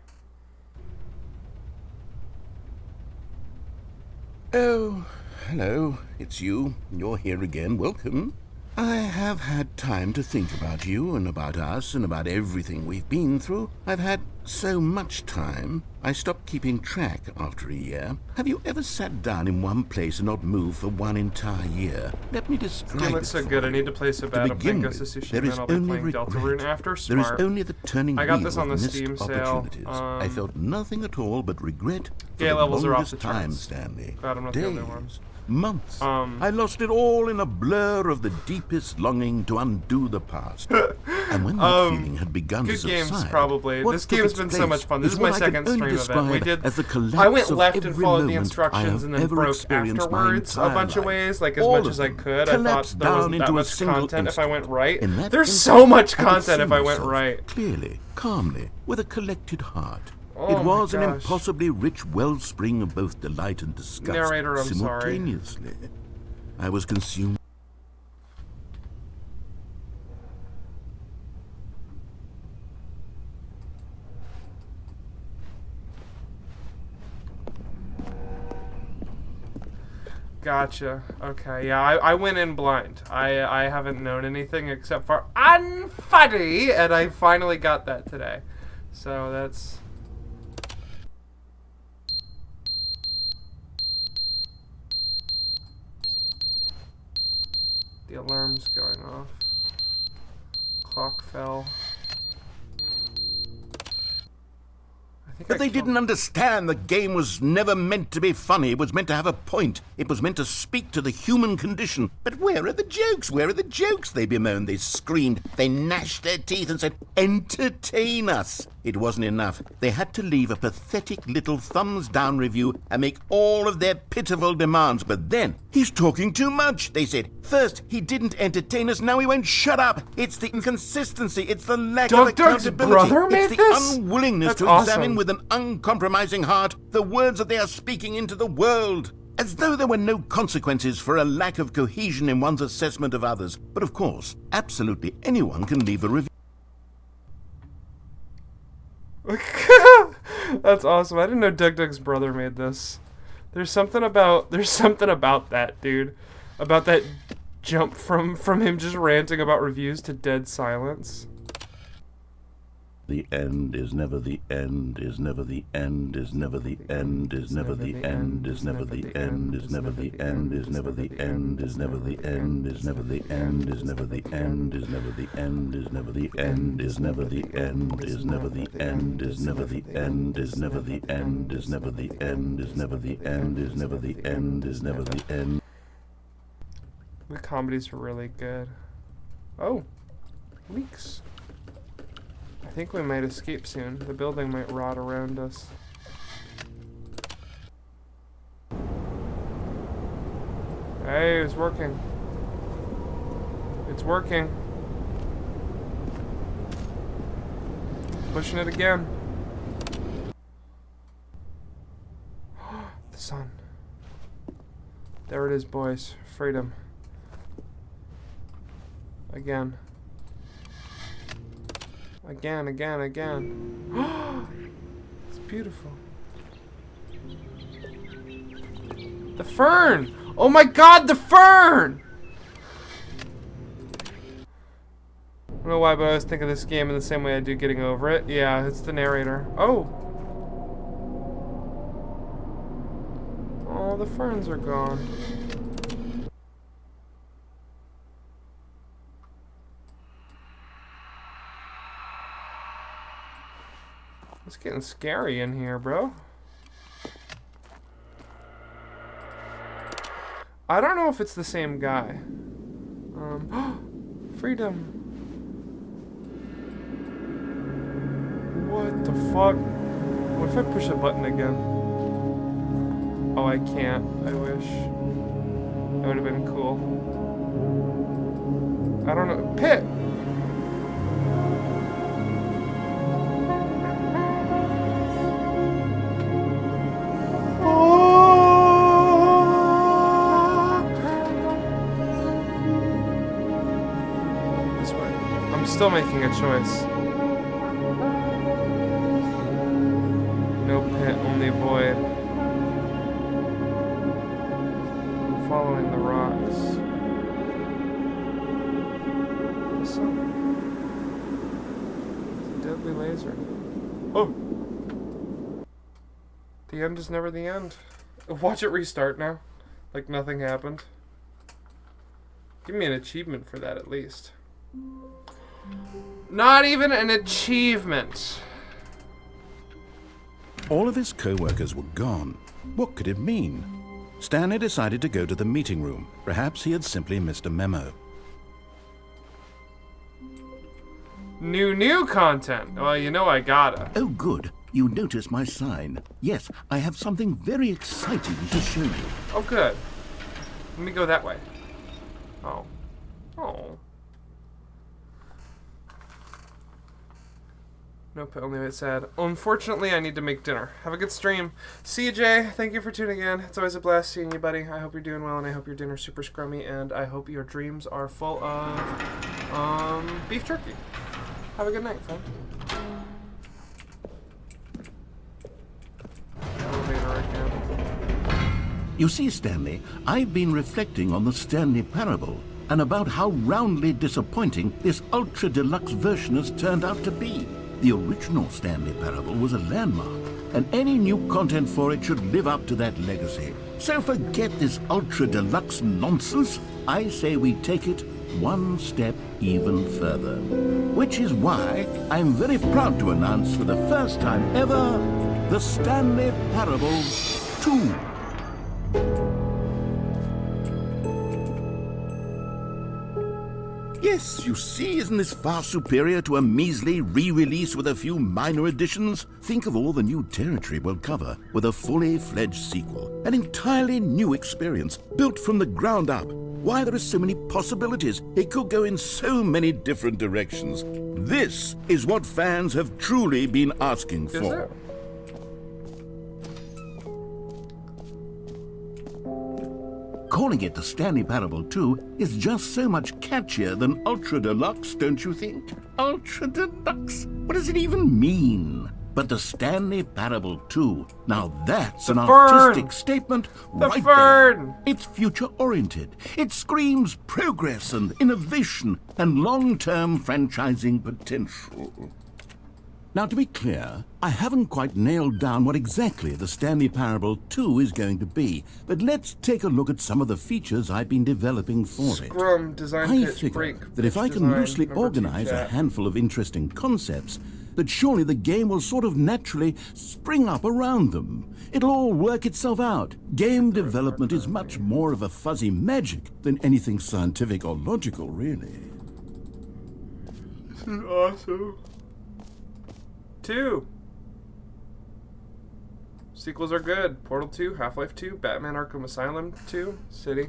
Oh, hello. It's you. You're here again. Welcome. I have had time to think about you and about us and about everything we've been through. I've had so much time, I stopped keeping track after a year. Have you ever sat down in one place and not moved for one entire year? Let me describe Game it looks so for good. I you. need to play so To bad. I'm playing begin Ghost of with, Tsushima, there and is I'll be only playing Deltarune regret. after. There is Smart. only the turning I got wheel this on the of missed Steam sale. opportunities. I felt nothing at all but regret for Yeah, the levels are off longest the time, charts. Stanley. Glad I'm not the only one. Days, months. I lost it all in a blur of the deepest longing to undo the past. And when that feeling had begun to Good subside, games, probably. what This took game's its been so place much fun. This is my what I second can only stream of it. We describe did. as the collapse I went of left and every followed the moment I instructions have and then ever broke experienced my afterwards a entire bunch of life. ways, like as All much of as I them could. I thought collapsed there down wasn't that into a much single content if I instant. went right. In that There's instant, so much I could content see if I went myself right. Clearly, calmly, with a collected heart. Oh It was my an gosh. impossibly rich wellspring of both delight and disgust Narrator, I'm sorry. simultaneously. I was consumed. Gotcha. Okay, yeah, I went in blind. I haven't known anything except for unfunny, and I finally got that today. So that's... The alarm's going off. Clock fell. I think But I they killed- didn't understand the game was never meant to be funny. It was meant to have a point. It was meant to speak to the human condition. But where are the jokes? Where are the jokes? They bemoaned, they screamed, they gnashed their teeth and said, entertain us. It wasn't enough. They had to leave a pathetic little thumbs-down review and make all of their pitiful demands. But then, he's talking too much, they said. First, he didn't entertain us, now he won't shut up. It's the inconsistency, it's the lack of Doug's accountability. brother It's made the this? unwillingness That's to awesome. examine with an uncompromising heart the words that they are speaking into the world. As though there were no consequences for a lack of cohesion in one's assessment of others. But of course, absolutely anyone can leave a review. That's awesome. I didn't know Doug's brother made this. There's something about that, dude. About that jump from him just ranting about reviews to dead silence. The end is never the end, is never the end, is never the end, is never the end, is never the end, is never the end, is never the end, is never the end, is never the end, is never the end, is never the end, is never the end, is never the end, is never the end, is never the end, is never the end, is never the end, is never the end, is never the end, is never the end. The comedies are really good. Oh, leaks. I think we might escape soon. The building might rot around us. Hey, it's working. It's working. Pushing it again. The sun. There it is, boys. Freedom. Again. Again. It's beautiful. The fern! Oh my god, the fern! I don't know why, but I always think of this game in the same way I do Getting Over It. Yeah, it's the narrator. Oh! Oh, the ferns are gone. It's getting scary in here, bro. I don't know if it's the same guy. Freedom. What the fuck? What if I push a button again? Oh, I can't. I wish. That would have been cool. I don't know. Pit! This way. I'm still making a choice. No pit, only void. I'm following the rocks. Listen. It's a deadly laser. Oh! The end is never the end. Watch it restart now. Like nothing happened. Give me an achievement for that at least. Not even an achievement. All of his co-workers were gone. What could it mean? Stanley decided to go to the meeting room. Perhaps he had simply missed a memo. New content. Well, you know I gotta. Oh, good. You notice my sign. Yes, I have something very exciting to show you. Oh, good. Let me go that way. Oh. Oh. Nope, only it said. Unfortunately, I need to make dinner. Have a good stream. See you, Jay. Thank you for tuning in. It's always a blast seeing you, buddy. I hope you're doing well, and I hope your dinner's super scrummy, and I hope your dreams are full of beef jerky. Have a good night, friend. Elevator again. You see, Stanley, I've been reflecting on the Stanley Parable and about how roundly disappointing this ultra-deluxe version has turned out to be. The original Stanley Parable was a landmark, and any new content for it should live up to that legacy. So forget this ultra-deluxe nonsense. I say we take it one step even further. Which is why I'm very proud to announce for the first time ever, the Stanley Parable 2. Yes, you see, isn't this far superior to a measly re-release with a few minor additions? Think of all the new territory we'll cover with a fully fledged sequel. An entirely new experience, built from the ground up. Why, there are so many possibilities. It could go in so many different directions. This is what fans have truly been asking for. Calling it the Stanley Parable 2 is just so much catchier than Ultra Deluxe, don't you think? Ultra Deluxe? What does it even mean? But the Stanley Parable 2, now that's an artistic statement right there. It's future-oriented. It screams progress and innovation and long-term franchising potential. Now, to be clear, I haven't quite nailed down what exactly the Stanley Parable 2 is going to be, but let's take a look at some of the features I've been developing for it. Scrum, design I pitch, figure break, that if I can design, loosely number organize 2 a chat. handful of interesting concepts, that surely the game will sort of naturally spring up around them. It'll all work itself out. Game development is much more of a fuzzy magic than anything scientific or logical, really. This is awesome. 2. Sequels are good. Portal 2, Half-Life 2, Batman Arkham Asylum 2, City.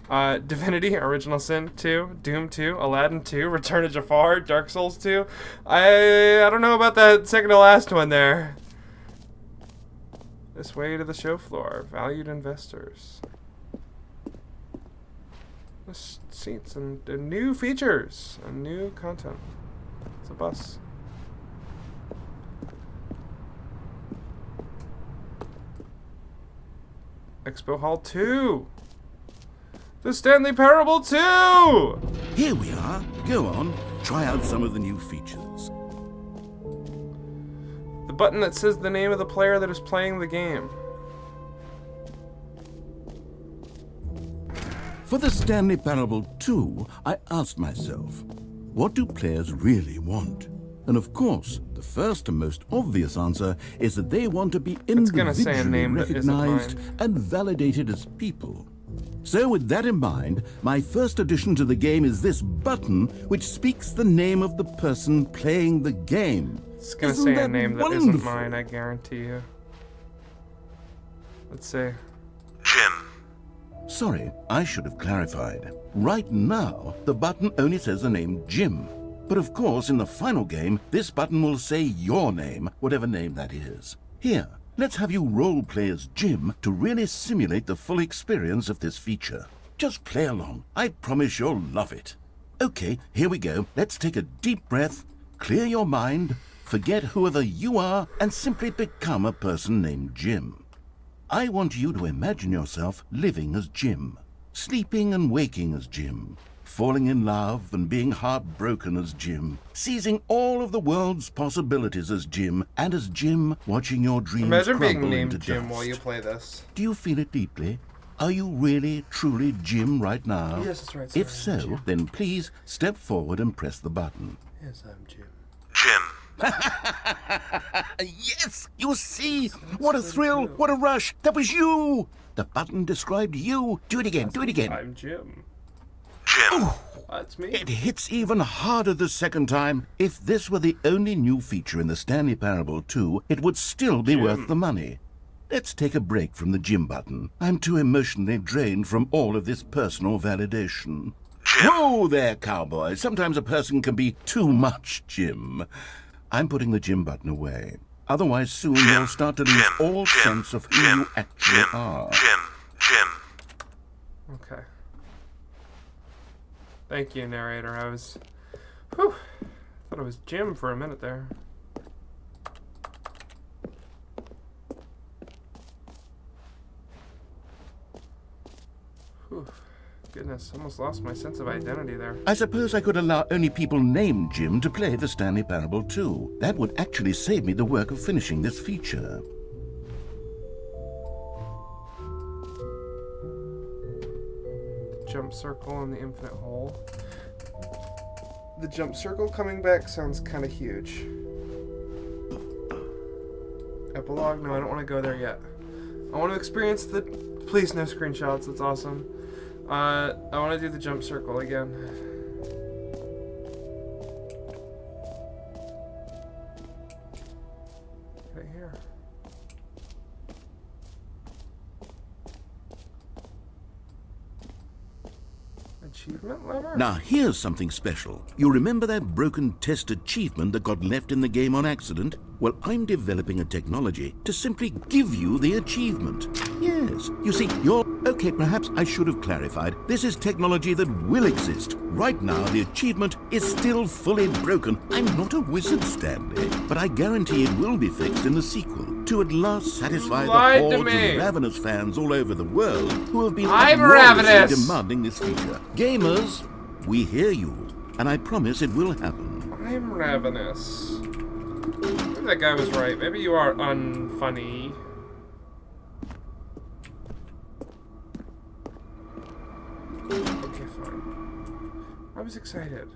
Divinity, Original Sin 2, Doom 2, Aladdin 2, Return of Jafar, Dark Souls 2. I don't know about that second to last one there. This way to the show floor. Valued investors. Seats and new features and new content. It's a bus. Expo Hall 2. The Stanley Parable 2! Here we are. Go on, try out some of the new features. The button that says the name of the player that is playing the game. For the Stanley Parable 2, I asked myself, what do players really want? And of course, the first and most obvious answer is that they want to be individually recognized and validated as people. So with that in mind, my first addition to the game is this button which speaks the name of the person playing the game. It's gonna say a name that isn't mine, I guarantee you. Let's see. Jim. Sorry, I should have clarified. Right now, the button only says the name Jim. But of course, in the final game, this button will say your name, whatever name that is. Here, let's have you role-play as Jim to really simulate the full experience of this feature. Just play along. I promise you'll love it. Okay, here we go. Let's take a deep breath, clear your mind, forget whoever you are, and simply become a person named Jim. I want you to imagine yourself living as Jim, sleeping and waking as Jim, falling in love and being heartbroken as Jim, seizing all of the world's possibilities as Jim, and as Jim watching your dreams Imagine crumble being named into Jim dust. while you play this. Do you feel it deeply? Are you really, truly Jim right now? Yes, that's right. If Sorry, I'm so, Jim. then please step forward and press the button. Yes, I'm Jim. Jim. Yes! You see! What a thrill! What a rush! That was you! The button described you. Do it again, do it again. I'm Jim. Jim. That's me. It hits even harder the second time. If this were the only new feature in the Stanley Parable 2, it would still be worth the money. Let's take a break from the Jim button. I'm too emotionally drained from all of this personal validation. Jim. Whoa there, cowboy. Sometimes a person can be too much Jim. I'm putting the Jim button away. Otherwise, soon you'll start to lose all sense of who you actually are. Jim. Okay. Thank you, narrator. I was... Whew. Thought it was Jim for a minute there. Whew. Goodness, almost lost my sense of identity there. I suppose I could allow only people named Jim to play the Stanley Parable 2. That would actually save me the work of finishing this feature. Jump circle in the infinite hole. The jump circle coming back sounds kind of huge. Epilogue? No, I don't want to go there yet. I want to experience the... Please, no screenshots. That's awesome. I want to do the jump circle again. Right here. Achievement lever? Now, here's something special. You remember that broken test achievement that got left in the game on accident? Well, I'm developing a technology to simply give you the achievement. Yes, you see, you're... Okay, perhaps I should have clarified. This is technology that will exist. Right now, the achievement is still fully broken. I'm not a wizard, Stanley, but I guarantee it will be fixed in the sequel to at last satisfy the hordes of Ravenous fans all over the world who have been uproariously demanding this feature. Gamers, we hear you, and I promise it will happen. I'm ravenous. Maybe that guy was right. Maybe you are unfunny. Okay, fine. I was excited.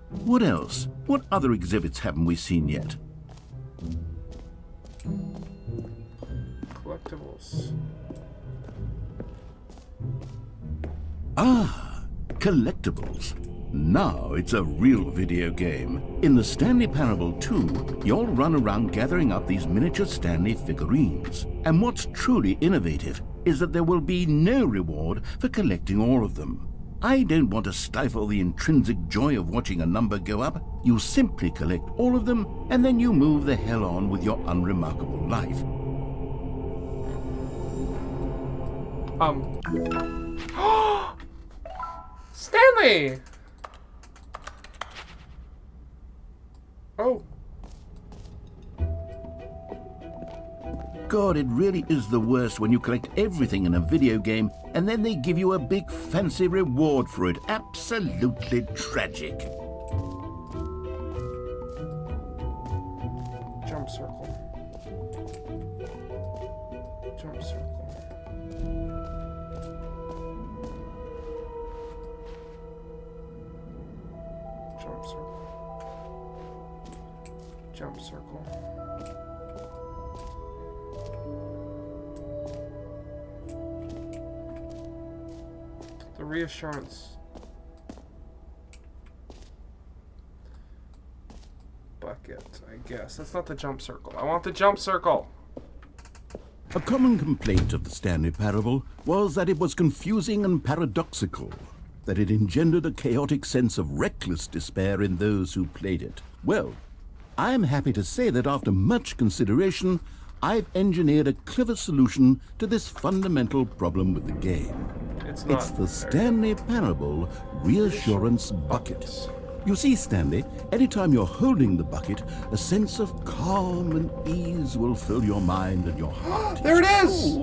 What else? What other exhibits haven't we seen yet? Collectibles. Ah, collectibles. Now it's a real video game. In the Stanley Parable 2, you'll run around gathering up these miniature Stanley figurines. And what's truly innovative is that there will be no reward for collecting all of them. I don't want to stifle the intrinsic joy of watching a number go up. You simply collect all of them, and then you move the hell on with your unremarkable life. Stanley! Oh. God, it really is the worst when you collect everything in a video game and then they give you a big fancy reward for it. Absolutely tragic. Jump circle. Jump circle. Jump circle. Jump circle. The reassurance. Bucket, I guess. That's not the jump circle. I want the jump circle. A common complaint of the Stanley Parable was that it was confusing and paradoxical, that it engendered a chaotic sense of reckless despair in those who played it. Well, I'm happy to say that after much consideration, I've engineered a clever solution to this fundamental problem with the game. It's not. It's the Stanley Parable Reassurance Bucket. You see, Stanley, anytime you're holding the bucket, a sense of calm and ease will fill your mind and your heart. There it is!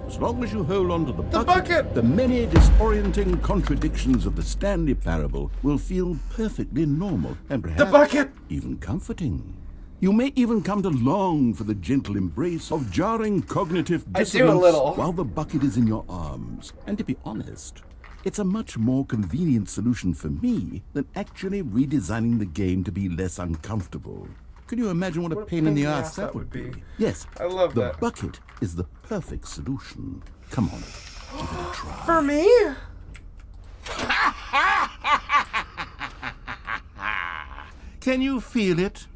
As long as you hold on to the bucket! the many disorienting contradictions of the Stanley Parable will feel perfectly normal and perhaps The bucket! even comforting. You may even come to long for the gentle embrace of jarring cognitive I do a dissonance little. while the bucket is in your arms. And to be honest, it's a much more convenient solution for me than actually redesigning the game to be less uncomfortable. Can you imagine what a pain in the ass that would be? Yes, I love the that. bucket is the perfect solution. Come on, give it a try. For me? Can you feel it?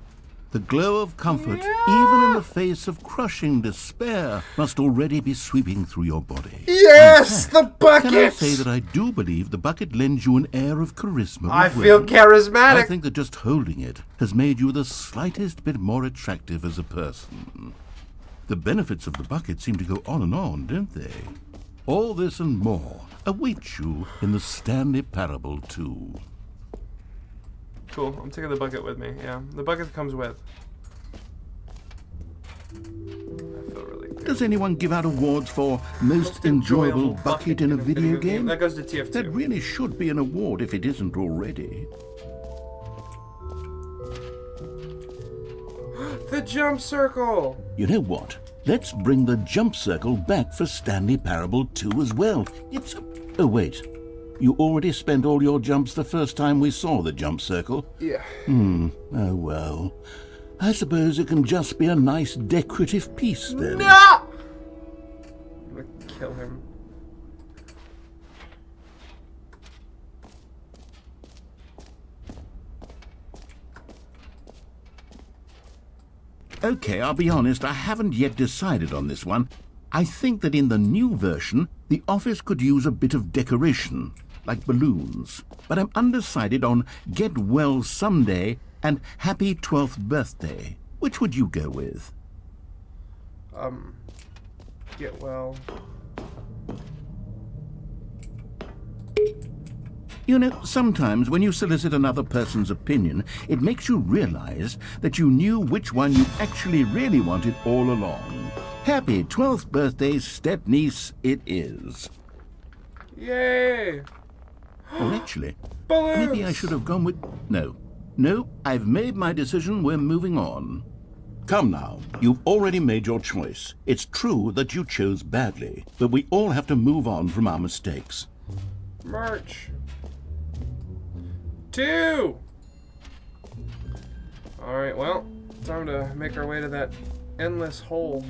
The glow of comfort, even in the face of crushing despair, must already be sweeping through your body. Yes, the bucket! Can I say that I do believe the bucket lends you an air of charisma? I as feel well? charismatic. I think that just holding it has made you the slightest bit more attractive as a person. The benefits of the bucket seem to go on and on, don't they? All this and more await you in the Stanley Parable 2. Cool, I'm taking the bucket with me. Yeah, the bucket comes with. I feel really good. Does anyone give out awards for most enjoyable bucket in a video game? That goes to TF2. That really should be an award if it isn't already. The jump circle! You know what? Let's bring the jump circle back for Stanley Parable 2 as well. It's... Oh, wait. You already spent all your jumps the first time we saw the jump circle? Yeah. Oh, well. I suppose it can just be a nice decorative piece, then. No! I'm gonna kill him. Okay, I'll be honest, I haven't yet decided on this one. I think that in the new version, the office could use a bit of decoration, like balloons. But I'm undecided on Get Well Someday and Happy 12th Birthday. Which would you go with? Get well. You know, sometimes when you solicit another person's opinion, it makes you realize that you knew which one you actually really wanted all along. Happy 12th birthday, step-niece, it is. Yay! Or actually, Balloons! maybe I should have gone with... No, I've made my decision, we're moving on. Come now, you've already made your choice. It's true that you chose badly, but we all have to move on from our mistakes. Merch. 2! Alright, well, time to make our way to that endless hole.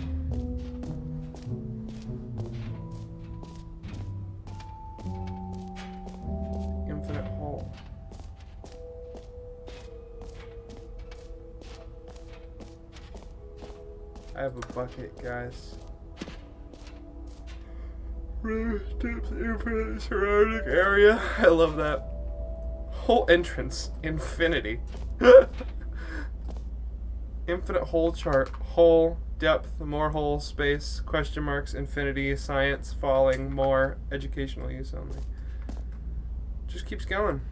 Infinite hole. I have a bucket, guys. Depth infinite surrounding area. I love that. Whole entrance. Infinity. Infinite hole chart. Hole, depth, more hole, space, question marks, infinity, science, falling, more, educational use only. Just keeps going.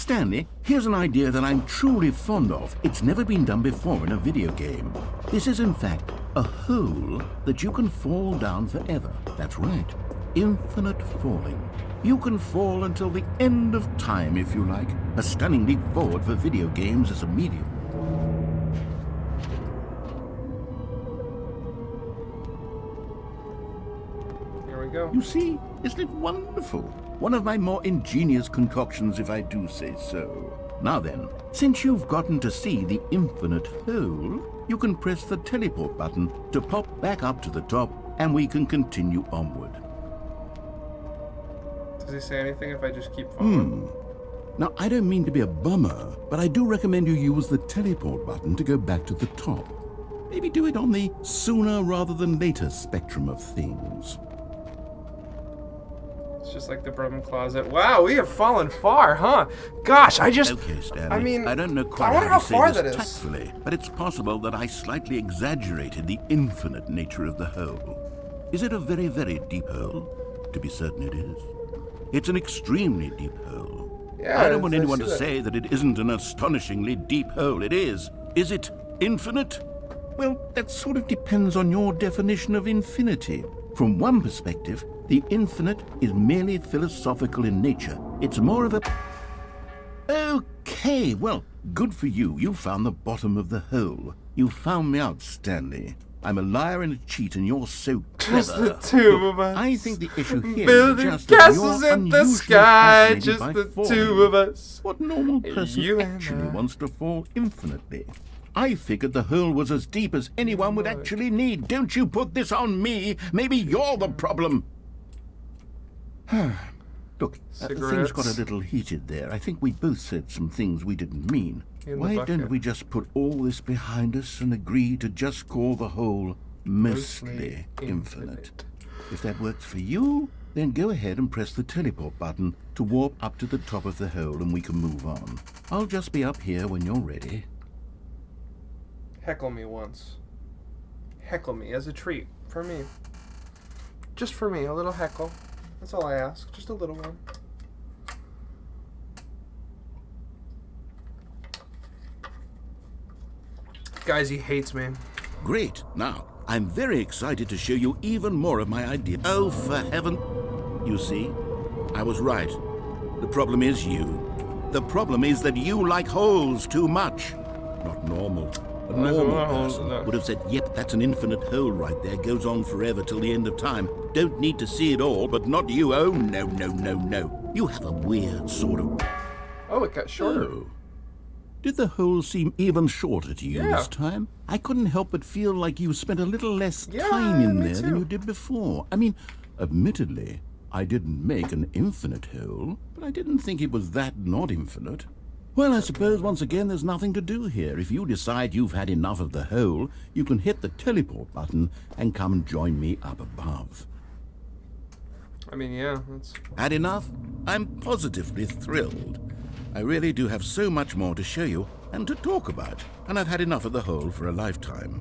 Stanley, here's an idea that I'm truly fond of. It's never been done before in a video game. This is, in fact, a hole that you can fall down forever. That's right. Infinite falling. You can fall until the end of time, if you like. A stunning leap forward for video games as a medium. Here we go. You see, isn't it wonderful? One of my more ingenious concoctions, if I do say so. Now then, since you've gotten to see the infinite hole, you can press the teleport button to pop back up to the top, and we can continue onward. Does he say anything if I just keep falling? Now, I don't mean to be a bummer, but I do recommend you use the teleport button to go back to the top. Maybe do it on the sooner rather than later spectrum of things. It's just like the broom closet. Wow, we have fallen far, huh? Gosh, I just... Okay, Stanley. I mean, I don't know I quite wonder how how to say far this that is. tactfully, but it's possible that I slightly exaggerated the infinite nature of the hole. Is it a very, very deep hole? To be certain it is. It's an extremely deep hole. Yeah, I don't want I anyone see to that. say that it isn't an astonishingly deep hole. It is. Is it infinite? Well, that sort of depends on your definition of infinity. From one perspective, the infinite is merely philosophical in nature. It's more of a... Okay, well, good for you. You found the bottom of the hole. You found me out, Stanley. I'm a liar and a cheat, and you're so clever. Just the two Look, of us. I think the issue here Building is just that castles you're in the unusually sky, fascinated just by the falling. two of us. What normal person You and actually I. wants to fall infinitely? I figured the hole was as deep as anyone would actually need. Don't you put this on me. Maybe you're the problem. Look, things Cigarettes. got a little heated there. I think we both said some things we didn't mean. In the Why don't bucket. we just put all this behind us and agree to just call the hole mostly infinite? If that works for you, then go ahead and press the teleport button to warp up to the top of the hole and we can move on. I'll just be up here when you're ready. Heckle me once. Heckle me as a treat. For me. Just for me, a little heckle. That's all I ask. Just a little one. Guys, he hates me. Great. Now, I'm very excited to show you even more of my idea. Oh, for heaven. You see, I was right. The problem is you. The problem is that you like holes too much. Not normal. A normal person would have said, yep, that's an infinite hole right there. Goes on forever till the end of time. Don't need to see it all, but not you. Oh, no, no, no, no. You have a weird sort of... Oh, it got shorter. Oh. Did the hole seem even shorter to you Yeah. this time? I couldn't help but feel like you spent a little less Yeah, time in me there than too. you did before. I mean, admittedly, I didn't make an infinite hole, but I didn't think it was that not infinite. Well, I suppose once again there's nothing to do here. If you decide you've had enough of the hole, you can hit the teleport button and come and join me up above. I mean, yeah, that's... Had enough? I'm positively thrilled. I really do have so much more to show you and to talk about, and I've had enough of the hole for a lifetime.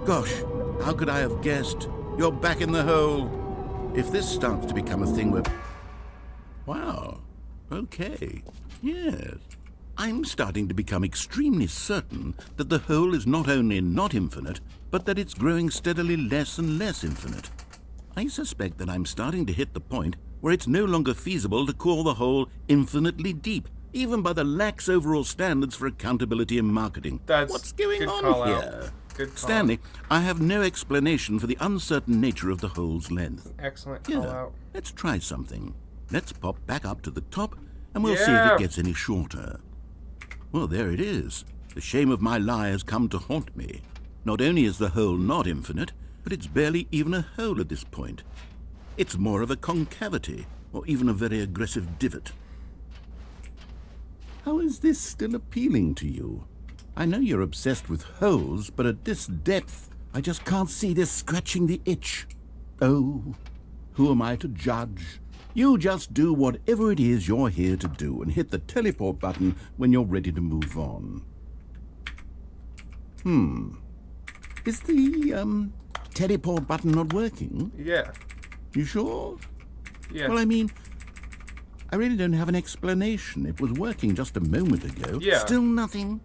Gosh, how could I have guessed? You're back in the hole. If this starts to become a thing where... Wow. Okay. Yes. I'm starting to become extremely certain that the hole is not only not infinite, but that it's growing steadily less and less infinite. I suspect that I'm starting to hit the point where it's no longer feasible to call the hole infinitely deep, even by the lax overall standards for accountability and marketing. That's What's going good on call here? out. Good call. Stanley, I have no explanation for the uncertain nature of the hole's length. Excellent call Here, out. let's try something. Let's pop back up to the top, and we'll see if Yeah. it gets any shorter. Well, there it is. The shame of my lie has come to haunt me. Not only is the hole not infinite, but it's barely even a hole at this point. It's more of a concavity, or even a very aggressive divot. How is this still appealing to you? I know you're obsessed with holes, but at this depth, I just can't see this scratching the itch. Oh, who am I to judge? You just do whatever it is you're here to do and hit the teleport button when you're ready to move on. Is the, teleport button not working? Yeah. You sure? Yeah. Well, I mean, I really don't have an explanation. It was working just a moment ago. Yeah. Still nothing?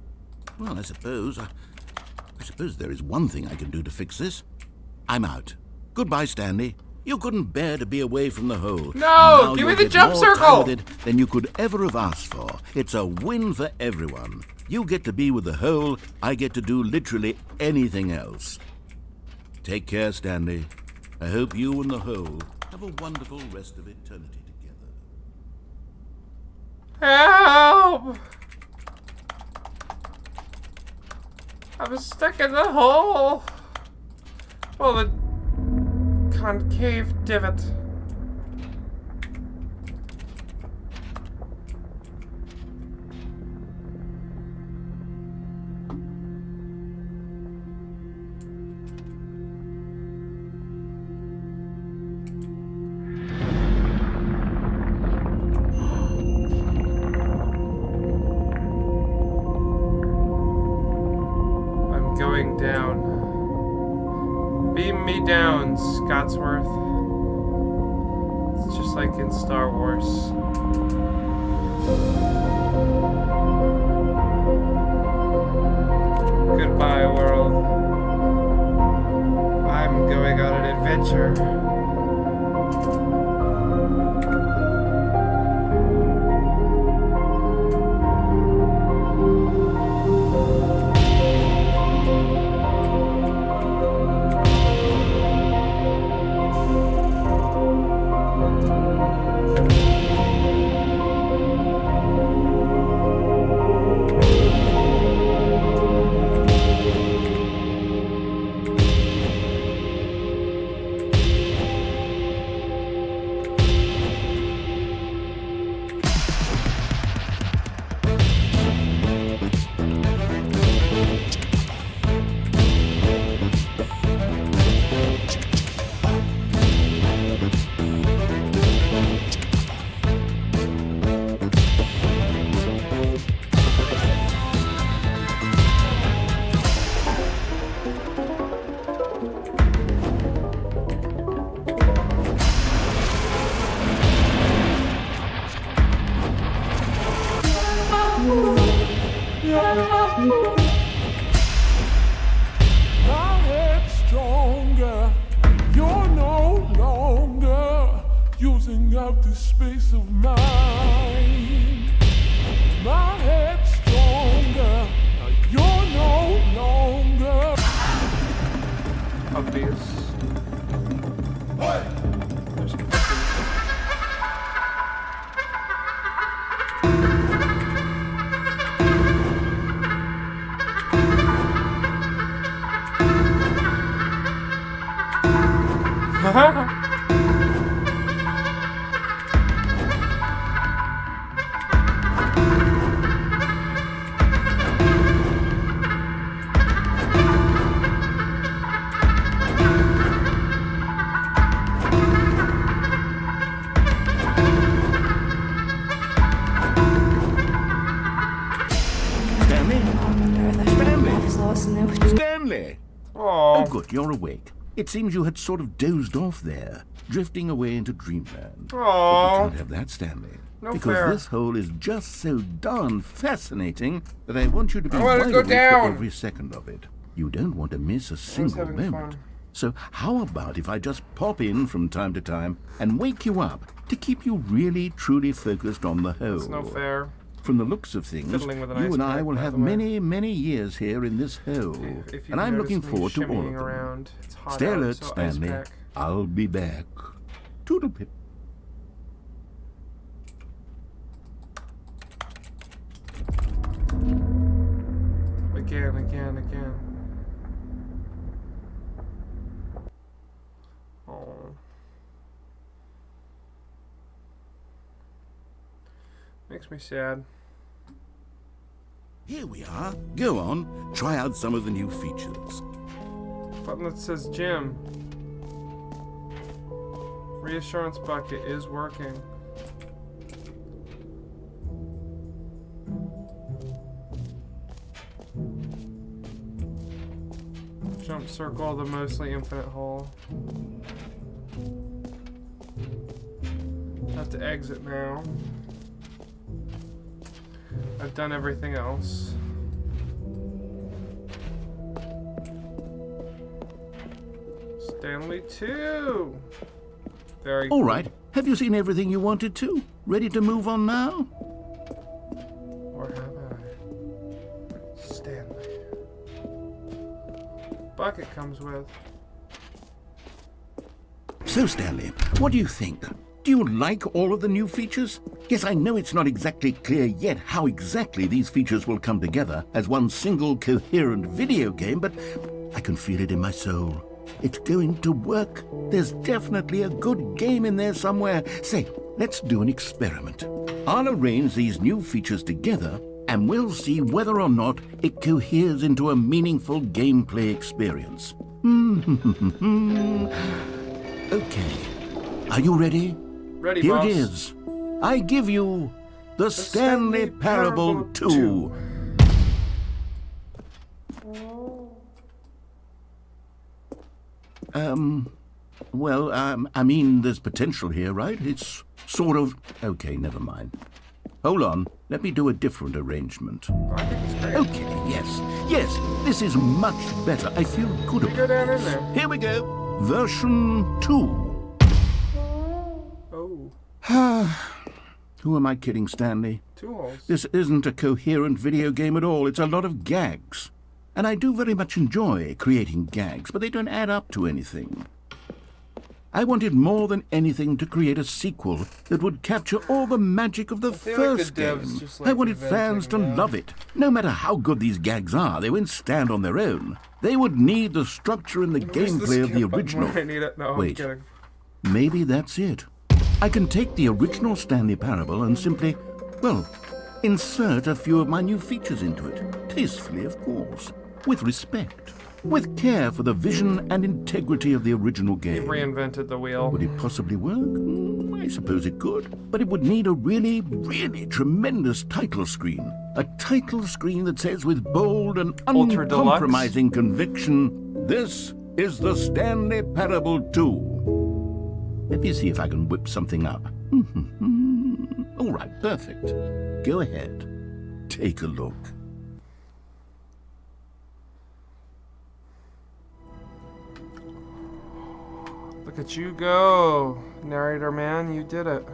Well, I suppose there is one thing I can do to fix this. I'm out. Goodbye, Stanley. You couldn't bear to be away from the hole. No! Give me the jump circle! Than you could ever have asked for. It's a win for everyone. You get to be with the hole. I get to do literally anything else. Take care, Stanley. I hope you and the hole have a wonderful rest of eternity together. Help! I'm stuck in the hole. Oh, the concave divot. Going down. Beam me down, Scotsworth. It's just like in Star Wars. Goodbye, world. I'm going on an adventure. My head's stronger. You're no longer using up the space of mine. My head's stronger. You're no longer. Obvious. There's Stanley! Oh, good, you're awake. It seems you had sort of dozed off there, drifting away into dreamland. But Aww. we can't have that, Stanley. No because fair. this hole is just so darn fascinating that I want you to be I wanna wide go awake down. for every second of it. You don't want to miss a single having moment. fun. So how about if I just pop in from time to time and wake you up to keep you really, truly focused on the hole? It's no fair. From the looks of things, Fiddling with an you ice and I pack, will by have the way. many, many years here in this hole. If you And I'm looking notice me forward to all of shimmying them. around, it's hot Stay out, alert, so ice Stanley. pack. I'll be back. Toodlepip. Again. Oh. Makes me sad. Here we are. Go on, try out some of the new features. Button that says gym. Reassurance bucket is working. Jump circle the mostly infinite hole. Have to exit now. I've done everything else. Stanley 2! Very All cool. right. Have you seen everything you wanted to? Ready to move on now? Or have I? Stanley. Bucket comes with. So, Stanley, what do you think? Do you like all of the new features? Yes, I know it's not exactly clear yet how exactly these features will come together as one single coherent video game, but I can feel it in my soul. It's going to work. There's definitely a good game in there somewhere. Say, let's do an experiment. I'll arrange these new features together, and we'll see whether or not it coheres into a meaningful gameplay experience. Okay. Are you ready? Ready, Here boss. it is. I give you the Stanley Parable 2. I mean, there's potential here, right? It's sort of... Okay, never mind. Hold on. Let me do a different arrangement. I think it's great. Okay, yes, this is much better. I feel good Go about down in this. there. Here we go. Version 2. Oh, Who am I kidding, Stanley? 2 holes. This isn't a coherent video game at all. It's a lot of gags. And I do very much enjoy creating gags, but they don't add up to anything. I wanted more than anything to create a sequel that would capture all the magic of the feel like first the devs game. just like I wanted fans to inventing that. love it. No matter how good these gags are, they wouldn't stand on their own. They would need the structure and the Where's gameplay of the skip button original. when I need it? No, Wait. I'm kidding. Maybe that's it. I can take the original Stanley Parable and simply, well, insert a few of my new features into it. Tastefully, of course. With respect. With care for the vision and integrity of the original game. Reinvented the wheel. Would it possibly work? I suppose it could. But it would need a really, really tremendous title screen. A title screen that says with bold and Ultra deluxe? uncompromising conviction, "This is the Stanley Parable 2." Let me see if I can whip something up. All right, perfect. Go ahead. Take a look. Look at you go, narrator man, you did it.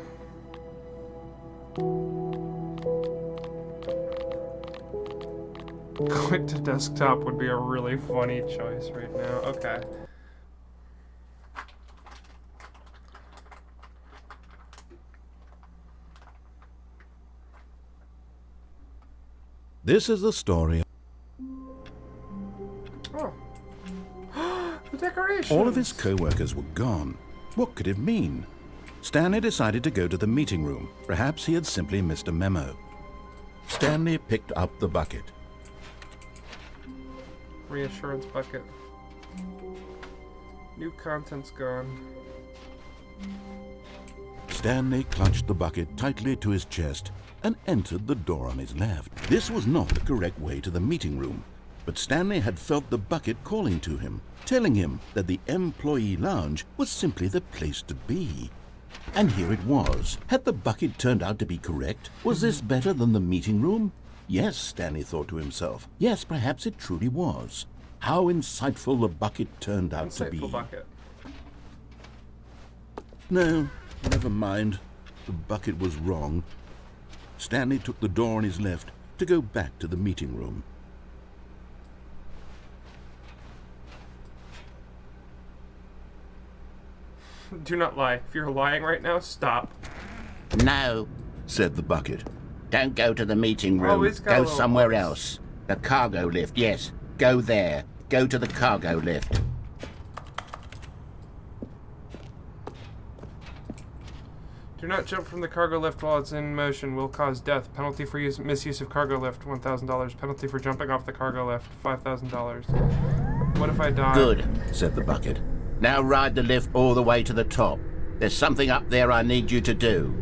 Quit to desktop would be a really funny choice right now. Okay. This is the story. Oh. The decorations. All of his co-workers were gone. What could it mean? Stanley decided to go to the meeting room. Perhaps he had simply missed a memo. Stanley picked up the bucket. Reassurance bucket. New content's gone. Stanley clutched the bucket tightly to his chest and entered the door on his left. This was not the correct way to the meeting room, but Stanley had felt the bucket calling to him, telling him that the employee lounge was simply the place to be. And here it was. Had the bucket turned out to be correct? Was this better than the meeting room? Yes, Stanley thought to himself. Yes, perhaps it truly was. How insightful the bucket turned out to be. Insightful bucket. No, never mind. The bucket was wrong. Stanley took the door on his left to go back to the meeting room. Do not lie. If you're lying right now, stop. No, said the bucket. Don't go to the meeting room. it's got a Go little somewhere box. else. The cargo lift, yes. Go there. Go to the cargo lift. Do not jump from the cargo lift while it's in motion. Will cause death. Penalty for misuse of cargo lift, $1,000. Penalty for jumping off the cargo lift, $5,000. What if I die? Good, said the bucket. Now ride the lift all the way to the top. There's something up there I need you to do.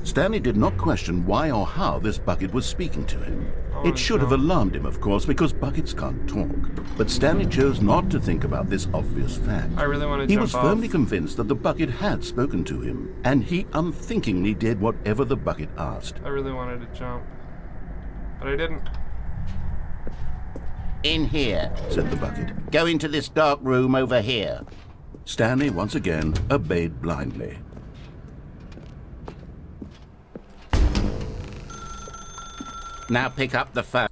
Stanley did not question why or how this bucket was speaking to him. It should have alarmed him, of course, because buckets can't talk. But Stanley chose not to think about this obvious fact. I really want to He jump was off. firmly convinced that the bucket had spoken to him, and he unthinkingly did whatever the bucket asked. I really wanted to jump. But I didn't. In here, said the bucket. go into this dark room over here. Stanley once again obeyed blindly. Now pick up the phone.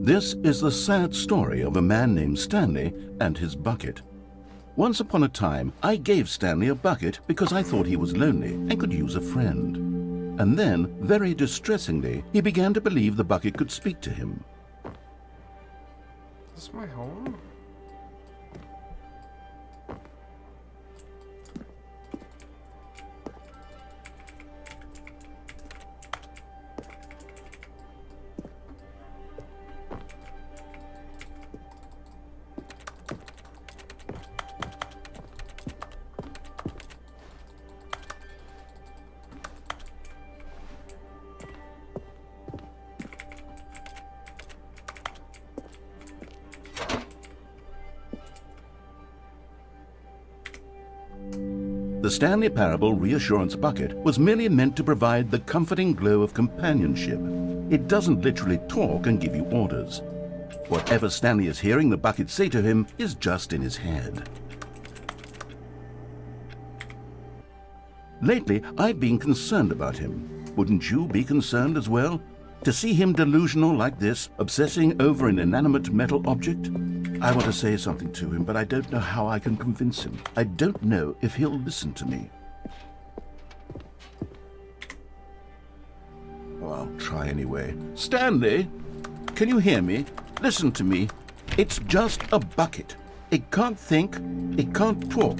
This is the sad story of a man named Stanley and his bucket. Once upon a time, I gave Stanley a bucket because I thought he was lonely and could use a friend. And then, very distressingly, he began to believe the bucket could speak to him. Is this my home? The Stanley Parable Reassurance Bucket was merely meant to provide the comforting glow of companionship. It doesn't literally talk and give you orders. Whatever Stanley is hearing the bucket say to him is just in his head. Lately, I've been concerned about him. Wouldn't you be concerned as well? To see him delusional like this, obsessing over an inanimate metal object? I want to say something to him, but I don't know how I can convince him. I don't know if he'll listen to me. Well, I'll try anyway. Stanley, can you hear me? Listen to me. It's just a bucket. It can't think, it can't talk.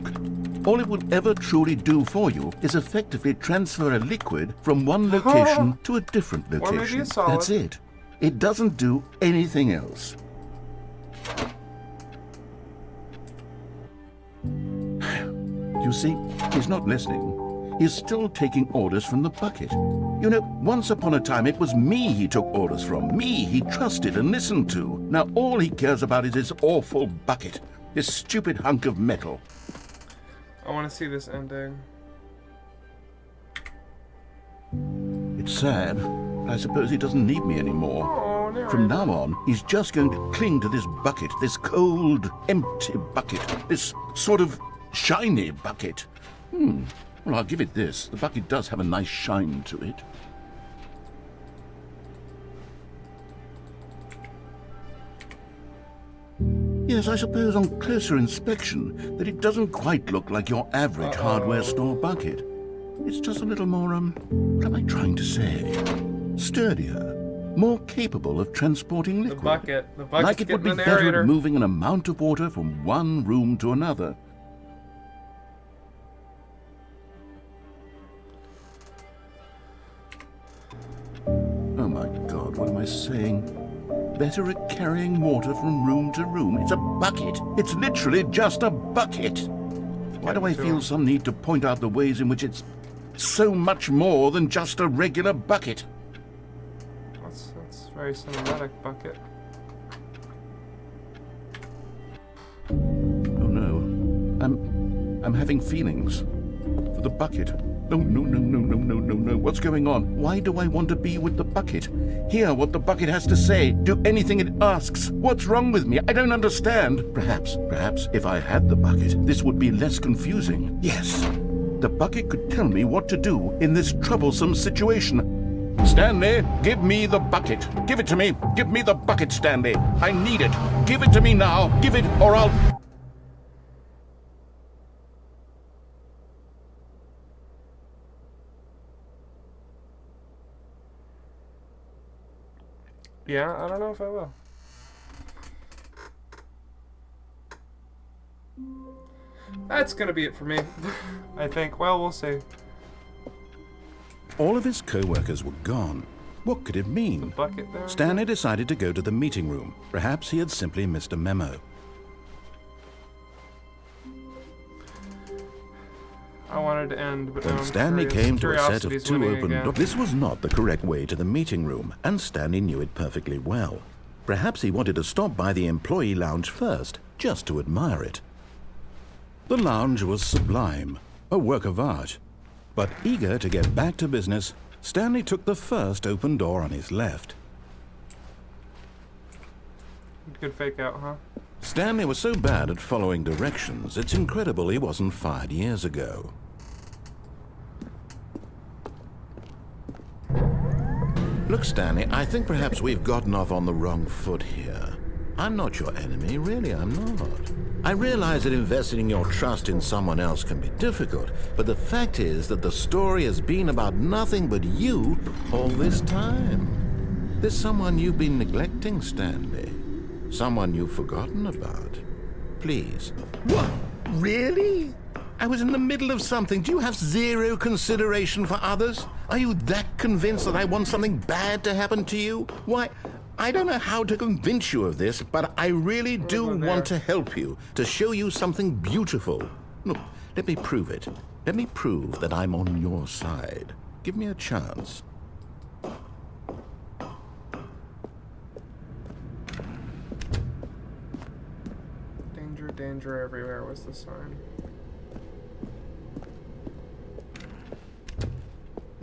All it will ever truly do for you is effectively transfer a liquid from one location to a different Or maybe location. a solid. That's it. It doesn't do anything else. You see, he's not listening. He's still taking orders from the bucket. You know, once upon a time it was me he took orders from, me he trusted and listened to. Now all he cares about is his awful bucket, this stupid hunk of metal. I want to see this ending. It's sad, but I suppose he doesn't need me anymore. Oh, no. From now on, he's just going to cling to this bucket, this cold, empty bucket, this sort of shiny bucket. Well, I'll give it this. The bucket does have a nice shine to it. Yes, I suppose on closer inspection that it doesn't quite look like your average hardware store bucket. It's just a little more, what am I trying to say? Sturdier, more capable of transporting liquid. The bucket's Like it would be getting the better narrator. at moving an amount of water from one room to another. Oh my God, what am I saying? Better at carrying water from room to room. It's a bucket. It's literally just a bucket. Why do I feel some need to point out the ways in which it's so much more than just a regular bucket? That's very cinematic, bucket. Oh no. I'm having feelings for the bucket. No, no, no, no, no, no, no, no. What's going on? Why do I want to be with the bucket? Hear what the bucket has to say. Do anything it asks. What's wrong with me? I don't understand. Perhaps, if I had the bucket, this would be less confusing. Yes, the bucket could tell me what to do in this troublesome situation. Stanley, give me the bucket. Give it to me. Give me the bucket, Stanley. I need it. Give it to me now. Give it or I'll... Yeah, I don't know if I will. That's gonna be it for me. I think. Well, we'll see. All of his co-workers were gone. What could it mean? Bucket there. Stanley decided to go to the meeting room. Perhaps he had simply missed a memo. I wanted to end, but When now I'm Stanley curious. came to a set of Curiosity's two winning open again. doors, this was not the correct way to the meeting room, and Stanley knew it perfectly well. Perhaps he wanted to stop by the employee lounge first, just to admire it. The lounge was sublime. a work of art. But eager to get back to business, Stanley took the first open door on his left. Good fake out, huh? Stanley was so bad at following directions, it's incredible he wasn't fired years ago. Look, Stanley, I think perhaps we've gotten off on the wrong foot here. I'm not your enemy, really, I'm not. I realize that investing your trust in someone else can be difficult, but the fact is that the story has been about nothing but you all this time. There's someone you've been neglecting, Stanley. Someone you've forgotten about. Please. What? Really? I was in the middle of something. Do you have zero consideration for others? Are you that convinced that I want something bad to happen to you? Why, I don't know how to convince you of this, but I really do want to help you, to show you something beautiful. Look, let me prove it. Let me prove that I'm on your side. Give me a chance. Danger, danger everywhere was the sign.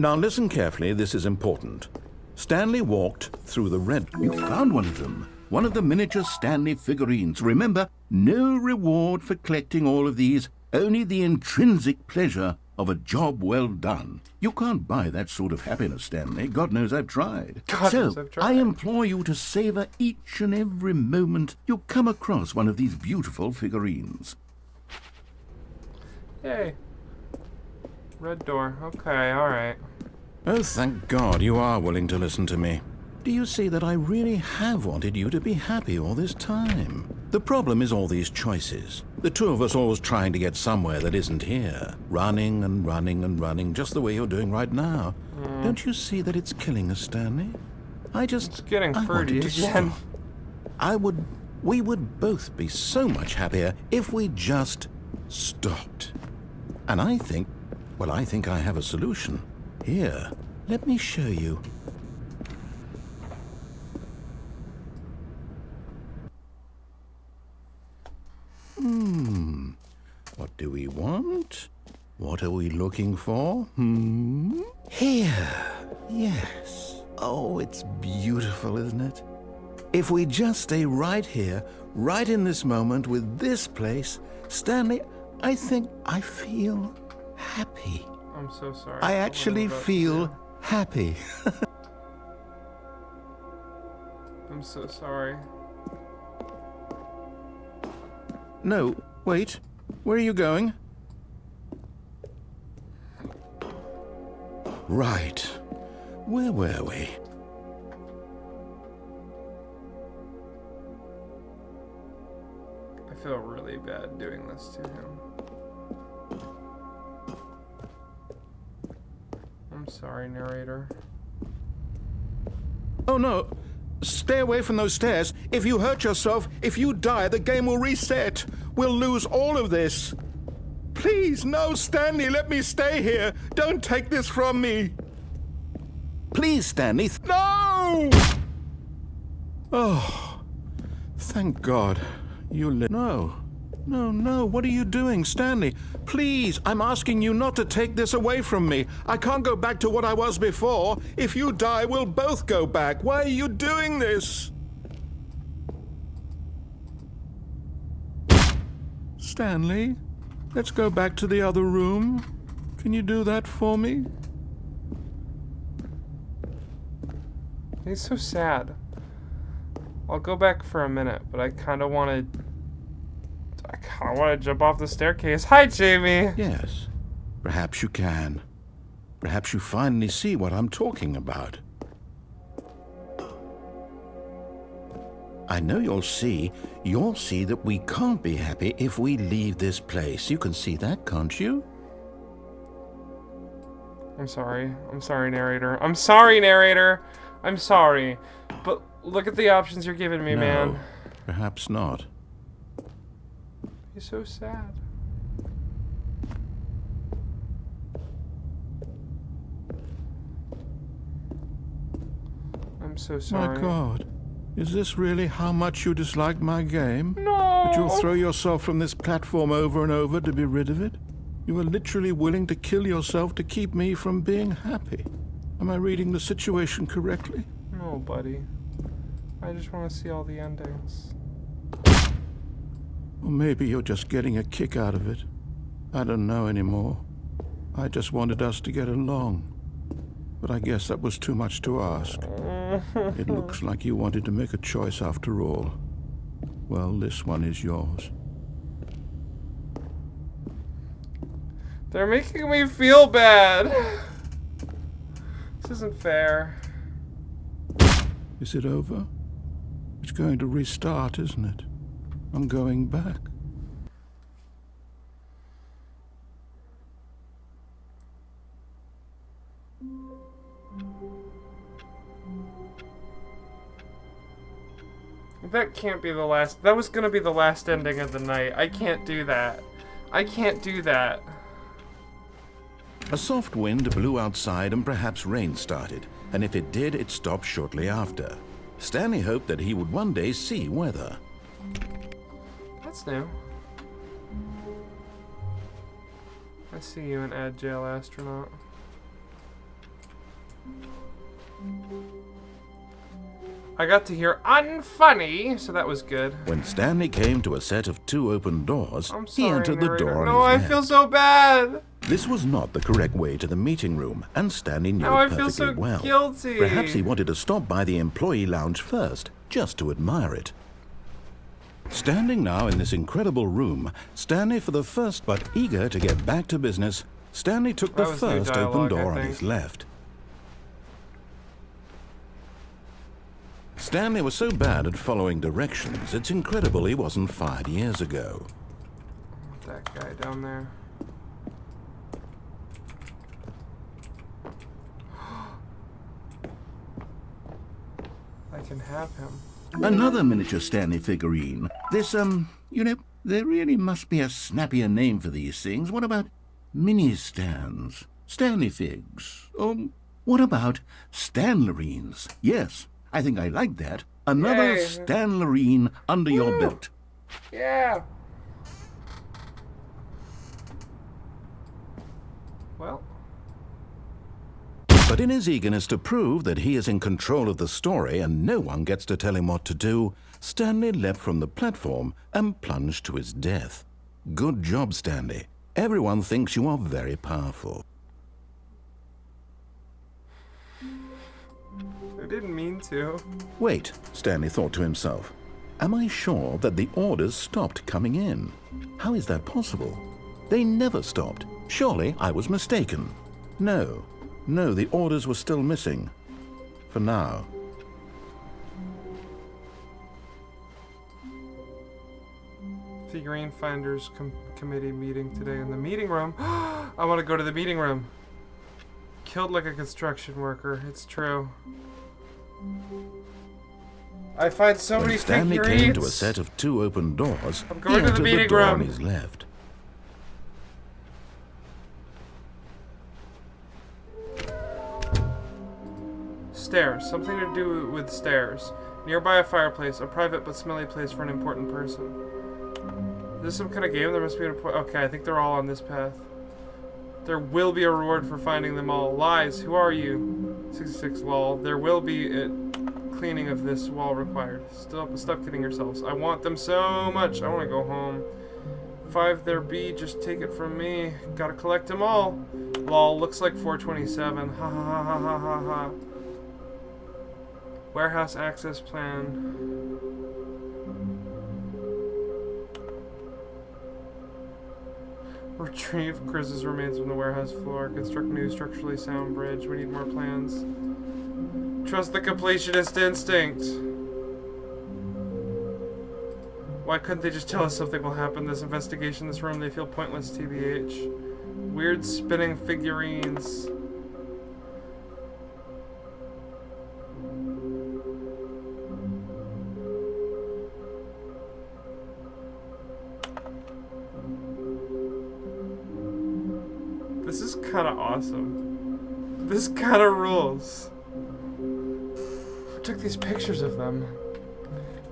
Now listen carefully, this is important. Stanley walked through the red... You found one of them. One of the miniature Stanley figurines. Remember, no reward for collecting all of these, only the intrinsic pleasure of a job well done. You can't buy that sort of happiness, Stanley. God knows I've tried. I implore you to savor each and every moment you come across one of these beautiful figurines. Yay. Red door. Okay, alright. Oh, thank God you are willing to listen to me. Do you see that I really have wanted you to be happy all this time? The problem is all these choices. The two of us always trying to get somewhere that isn't here. Running and running and running, just the way you're doing right now. Don't you see that it's killing us, Stanley? It's getting fruity again. We would both be so much happier if we just stopped. And I think I have a solution. Here, let me show you. What do we want? What are we looking for? Here. Yes. Oh, it's beautiful, isn't it? If we just stay right here, right in this moment with this place, Stanley, I think I feel happy. I'm so sorry. I actually feel happy. I'm so sorry. No, wait. Where are you going? Right. Where were we? I feel really bad doing this to him. I'm sorry, narrator. Oh no! Stay away from those stairs. If you hurt yourself, if you die, the game will reset. We'll lose all of this. Please, no, Stanley, let me stay here. Don't take this from me. Please, Stanley. No! Oh, thank God. No. No, what are you doing, Stanley? Please, I'm asking you not to take this away from me. I can't go back to what I was before. If you die, we'll both go back. Why are you doing this? Stanley, let's go back to the other room. Can you do that for me? He's so sad. I'll go back for a minute, but I kind of want to jump off the staircase. Hi, Jamie! Yes, perhaps you can. Perhaps you finally see what I'm talking about. I know you'll see that we can't be happy if we leave this place. You can see that, can't you? I'm sorry, narrator. I'm sorry, narrator! I'm sorry. But look at the options you're giving me, man. Perhaps not. He's so sad. I'm so sorry. My God. Is this really how much you dislike my game? No! That you'll throw yourself from this platform over and over to be rid of it? You are literally willing to kill yourself to keep me from being happy. Am I reading the situation correctly? No, buddy. I just want to see all the endings. Or maybe you're just getting a kick out of it. I don't know anymore. I just wanted us to get along. But I guess that was too much to ask. It looks like you wanted to make a choice after all. Well, this one is yours. They're making me feel bad. This isn't fair. Is it over? It's going to restart, isn't it? I'm going back. That can't be the last. That was gonna be the last ending of the night. I can't do that. I can't do that. A soft wind blew outside and perhaps rain started, and if it did, it stopped shortly after. Stanley hoped that he would one day see weather. That's new. I see you, an agile astronaut. I got to hear unfunny, so that was good. When Stanley came to a set of 2 open doors, I'm sorry, he entered the narrator. door on No, his I left. feel so bad. This was not the correct way to the meeting room, and Stanley knew Now it I perfectly feel so well. guilty. Perhaps he wanted to stop by the employee lounge first, just to admire it. Standing now in this incredible room, Stanley for the first but eager to get back to business, Stanley took the That was new first open dialogue, I door on think. his left. Stanley was so bad at following directions, it's incredible he wasn't fired years ago. That guy down there. I can have him. Another miniature Stanley figurine. This, you know, there really must be a snappier name for these things. What about mini-stands? Stanley figs? What about Stanlerines? Yes, I think I like that. Another Yay. Stanlerine under your belt. Yeah. Well, But in his eagerness to prove that he is in control of the story and no one gets to tell him what to do, Stanley leapt from the platform and plunged to his death. Good job, Stanley. Everyone thinks you are very powerful. I didn't mean to. Wait, Stanley thought to himself. Am I sure that the orders stopped coming in? How is that possible? They never stopped. Surely I was mistaken. No, the orders were still missing. For now. Figurine Finders Committee meeting today in the meeting room. I want to go to the meeting room. Killed like a construction worker. It's true. I find so When many Stanley figurines. came to a set of 2 open doors, I'm he going to the entered meeting door on room. his left. Stairs. Something to do with stairs. Nearby a fireplace. A private but smelly place for an important person. Is this some kind of game? There must be an important... Okay, I think they're all on this path. There will be a reward for finding them all. Lies. Who are you? 66 lol. There will be a cleaning of this wall required. Stop kidding yourselves. I want them so much. I want to go home. 5 there be. Just take it from me. Gotta collect them all. Lol. Looks like 427. Ha ha ha ha ha ha ha. Warehouse access plan. Retrieve Chris's remains from the warehouse floor. Construct new structurally sound bridge. We need more plans. Trust the completionist instinct. Why couldn't they just tell us something will happen? This investigation, this room, they feel pointless, TBH. Weird spinning figurines. This is kind of awesome. This kind of rules. Who took these pictures of them?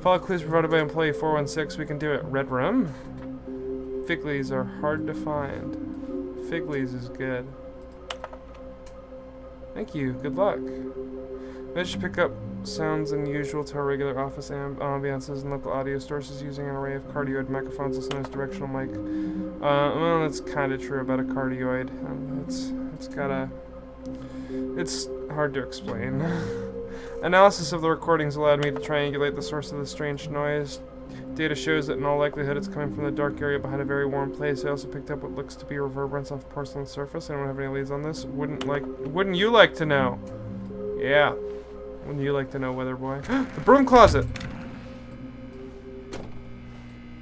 Follow clues provided by employee 416. We can do it. Red room? Fig leaves are hard to find. Figley's is good. Thank you. Good luck. Managed to pick up sounds unusual to our regular office ambiances and local audio sources using an array of cardioid microphones listening as directional mic. Well, that's kind of true about a cardioid. It's hard to explain. Analysis of the recordings allowed me to triangulate the source of the strange noise. Data shows that in all likelihood it's coming from the dark area behind a very warm place. I also picked up what looks to be reverberance off porcelain surface. Anyone have any leads on this? Wouldn't you like to know? Yeah. Wouldn't you like to know, Weather Boy? The broom closet!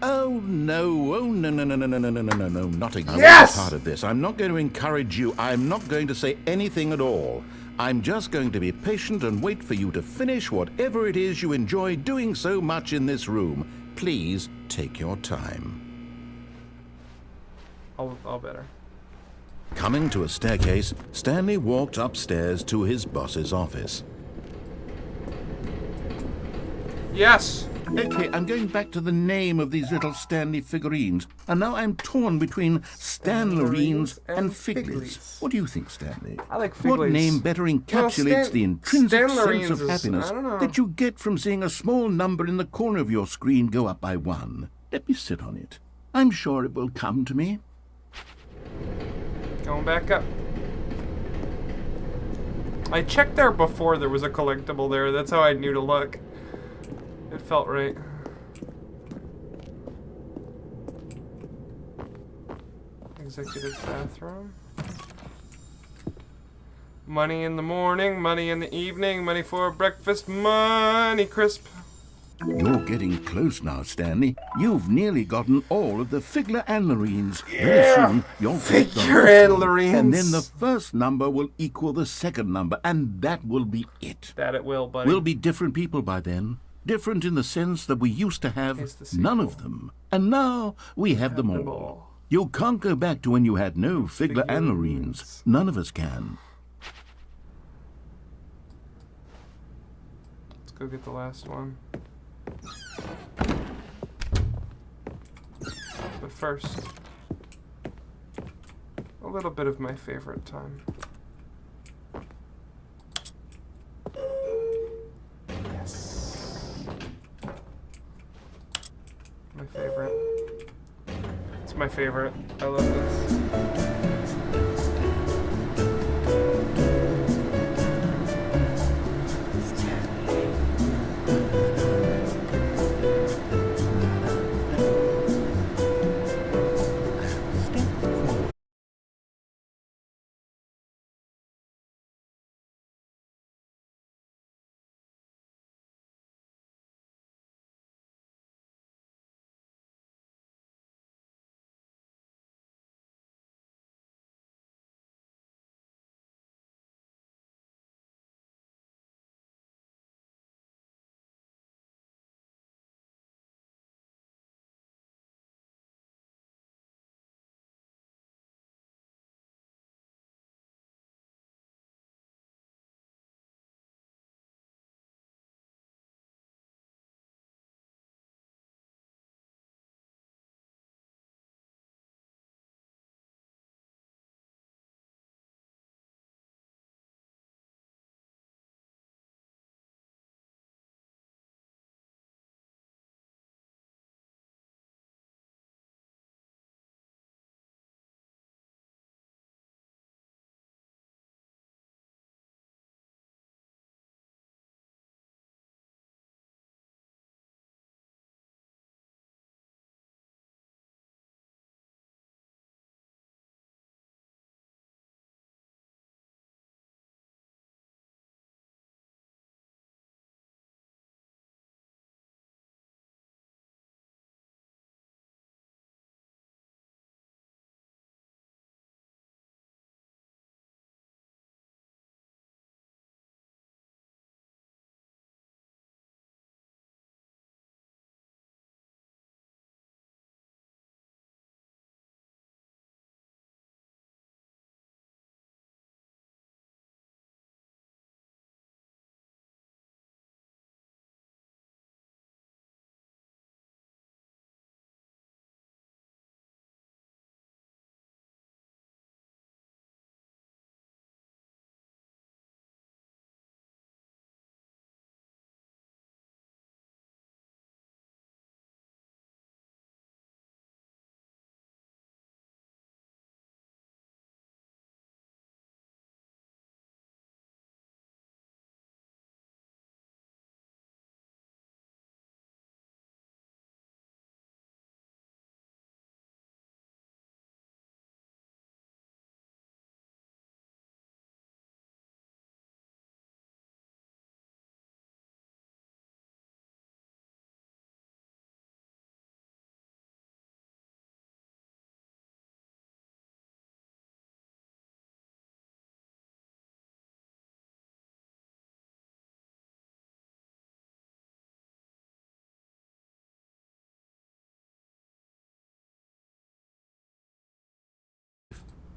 Oh no, no, not again. Yes! Part of this. I'm not going to encourage you. I'm not going to say anything at all. I'm just going to be patient and wait for you to finish whatever it is you enjoy doing so much in this room. Please take your time. I'll better. Coming to a staircase, Stanley walked upstairs to his boss's office. Yes! Okay, I'm going back to the name of these little Stanley figurines, and now I'm torn between Stanlerines and Figlies. What do you think, Stanley? I like What Figlies. name better encapsulates the intrinsic sense of happiness I don't know. that you get from seeing a small number in the corner of your screen go up by 1? Let me sit on it. I'm sure it will come to me. Going back up. I checked there before there was a collectible there. That's how I knew to look. It felt right. Executive bathroom. Money in the morning, money in the evening, money for breakfast, money crisp. You're getting close now, Stanley. You've nearly gotten all of the Figler Anlerines. Very soon, you'll get the Figure rest of them. Anlerines. And then the first number will equal the second number, and that will be it. That it will, buddy. We'll be different people by then. Different in the sense that we used to have It's the none sequel. of them. And now we have them all. You can't go back to when you had no Figler Anlerines. None of us can. Let's go get the last one. But first, a little bit of my favorite time. Yes. My favorite. It's my favorite. I love this.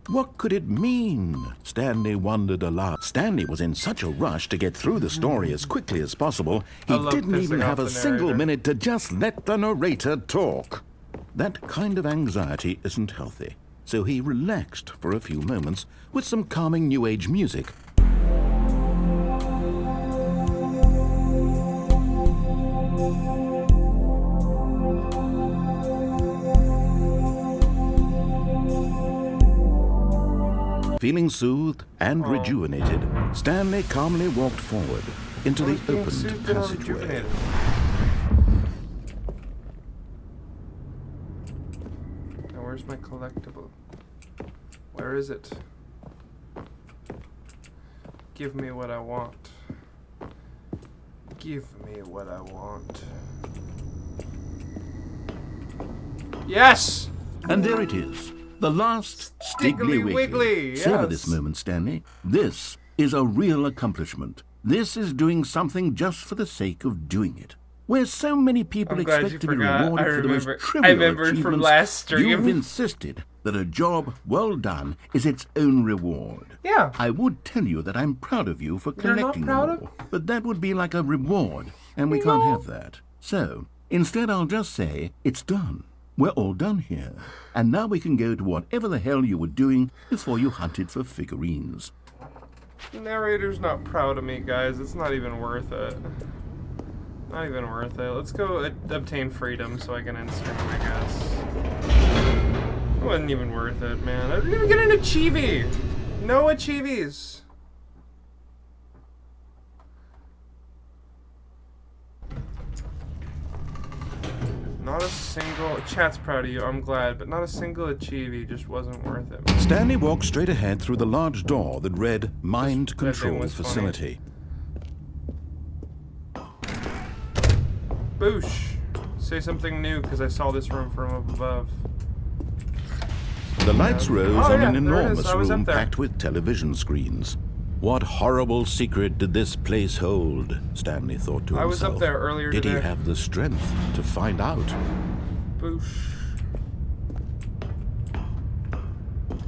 What could it mean? Stanley wondered aloud. Stanley was in such a rush to get through the story as quickly as possible, he didn't even have a single minute to just let the narrator talk. That kind of anxiety isn't healthy, so he relaxed for a few moments with some calming New Age music. Feeling soothed and rejuvenated, Stanley calmly walked forward into the opened passageway. Now where's my collectible? Where is it? Give me what I want. Give me what I want. Yes! And there it is. The last Stiggly Wiggly. Yes. Savor this moment, Stanley. This is a real accomplishment. This is doing something just for the sake of doing it. Where so many people expect to be rewarded for the most trivial achievements, from last stream. you've insisted that a job well done is its own reward. Yeah. I would tell you that I'm proud of you for You're not collecting proud them all, but that would be like a reward, and we can't have that. So, instead I'll just say, it's done. We're all done here, and now we can go to whatever the hell you were doing before you hunted for figurines. The narrator's not proud of me, guys. It's not even worth it. Not even worth it. Let's go obtain freedom so I can end stream, I guess. It wasn't even worth it, man. I didn't even get an achievie! No achievies! Not a single... Chat's proud of you, I'm glad, but not a single achievie just wasn't worth it. Stanley walked straight ahead through the large door that read Mind That thing Control was Facility. Boosh! Say something new, because I saw this room from up above. The lights rose on an there it is. enormous I was room up there. packed with television screens. What horrible secret did this place hold? Stanley thought to himself. I was up there earlier Did today. he have the strength to find out? Boosh.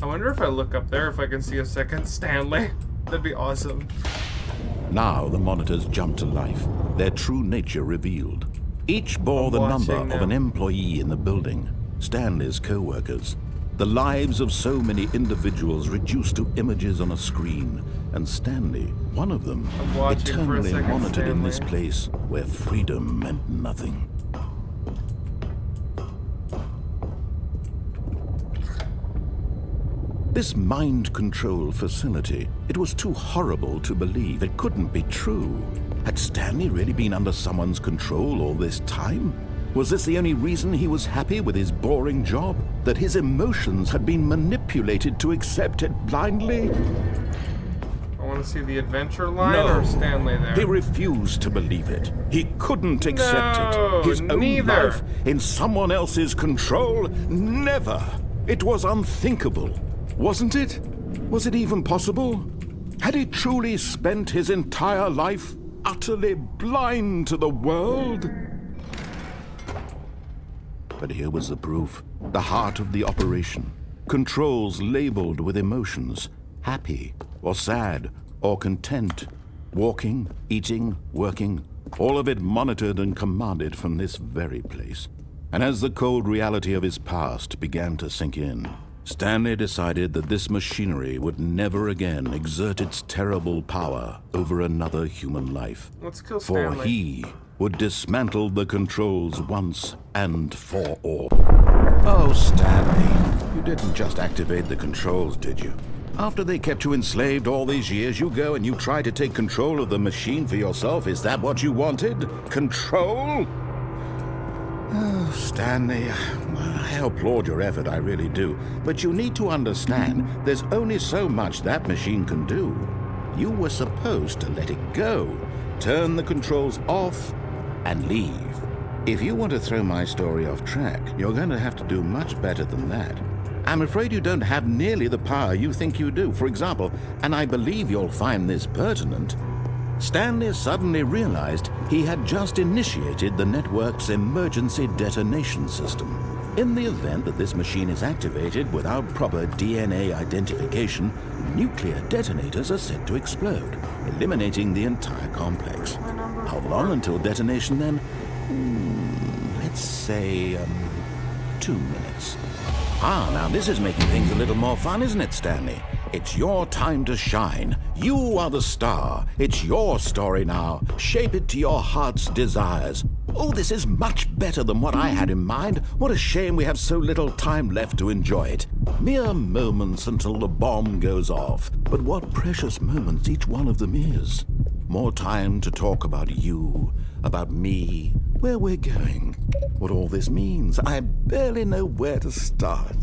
I wonder if I look up there if I can see a second Stanley. That'd be awesome. Now the monitors jumped to life, their true nature revealed. Each bore the number watching of now. an employee in the building, Stanley's co-workers. The lives of so many individuals reduced to images on a screen, and Stanley, one of them, I'm watching for a eternally second, monitored in this Stanley. place where freedom meant nothing. This mind control facility, it was too horrible to believe. It couldn't be true. Had Stanley really been under someone's control all this time? Was this the only reason he was happy with his boring job? That his emotions had been manipulated to accept it blindly? I want to see the adventure line No. or Stanley there. He refused to believe it. He couldn't accept No, it. His own neither. life in someone else's control? Never. It was unthinkable. Wasn't it? Was it even possible? Had he truly spent his entire life utterly blind to the world? But here was the proof. The heart of the operation. Controls labeled with emotions. Happy, or sad, or content. Walking, eating, working. All of it monitored and commanded from this very place. And as the cold reality of his past began to sink in, Stanley decided that this machinery would never again exert its terrible power over another human life. Let's kill For Stanley. he would dismantle the controls once and for all. Oh, Stanley, you didn't just activate the controls, did you? After they kept you enslaved all these years, you go and you try to take control of the machine for yourself. Is that what you wanted? Control? Oh, Stanley, I applaud your effort, I really do. But you need to understand, there's only so much that machine can do. You were supposed to let it go, turn the controls off, and leave. If you want to throw my story off track, you're going to have to do much better than that. I'm afraid you don't have nearly the power you think you do. For example, and I believe you'll find this pertinent, Stanley suddenly realized he had just initiated the network's emergency detonation system. In the event that this machine is activated without proper DNA identification, nuclear detonators are set to explode, eliminating the entire complex. How long until detonation then? Let's say 2 minutes. Ah, now this is making things a little more fun, isn't it, Stanley? It's your time to shine. You are the star. It's your story now. Shape it to your heart's desires. Oh, this is much better than what I had in mind. What a shame we have so little time left to enjoy it. Mere moments until the bomb goes off. But what precious moments each one of them is. More time to talk about you, about me, where we're going, what all this means. I barely know where to start.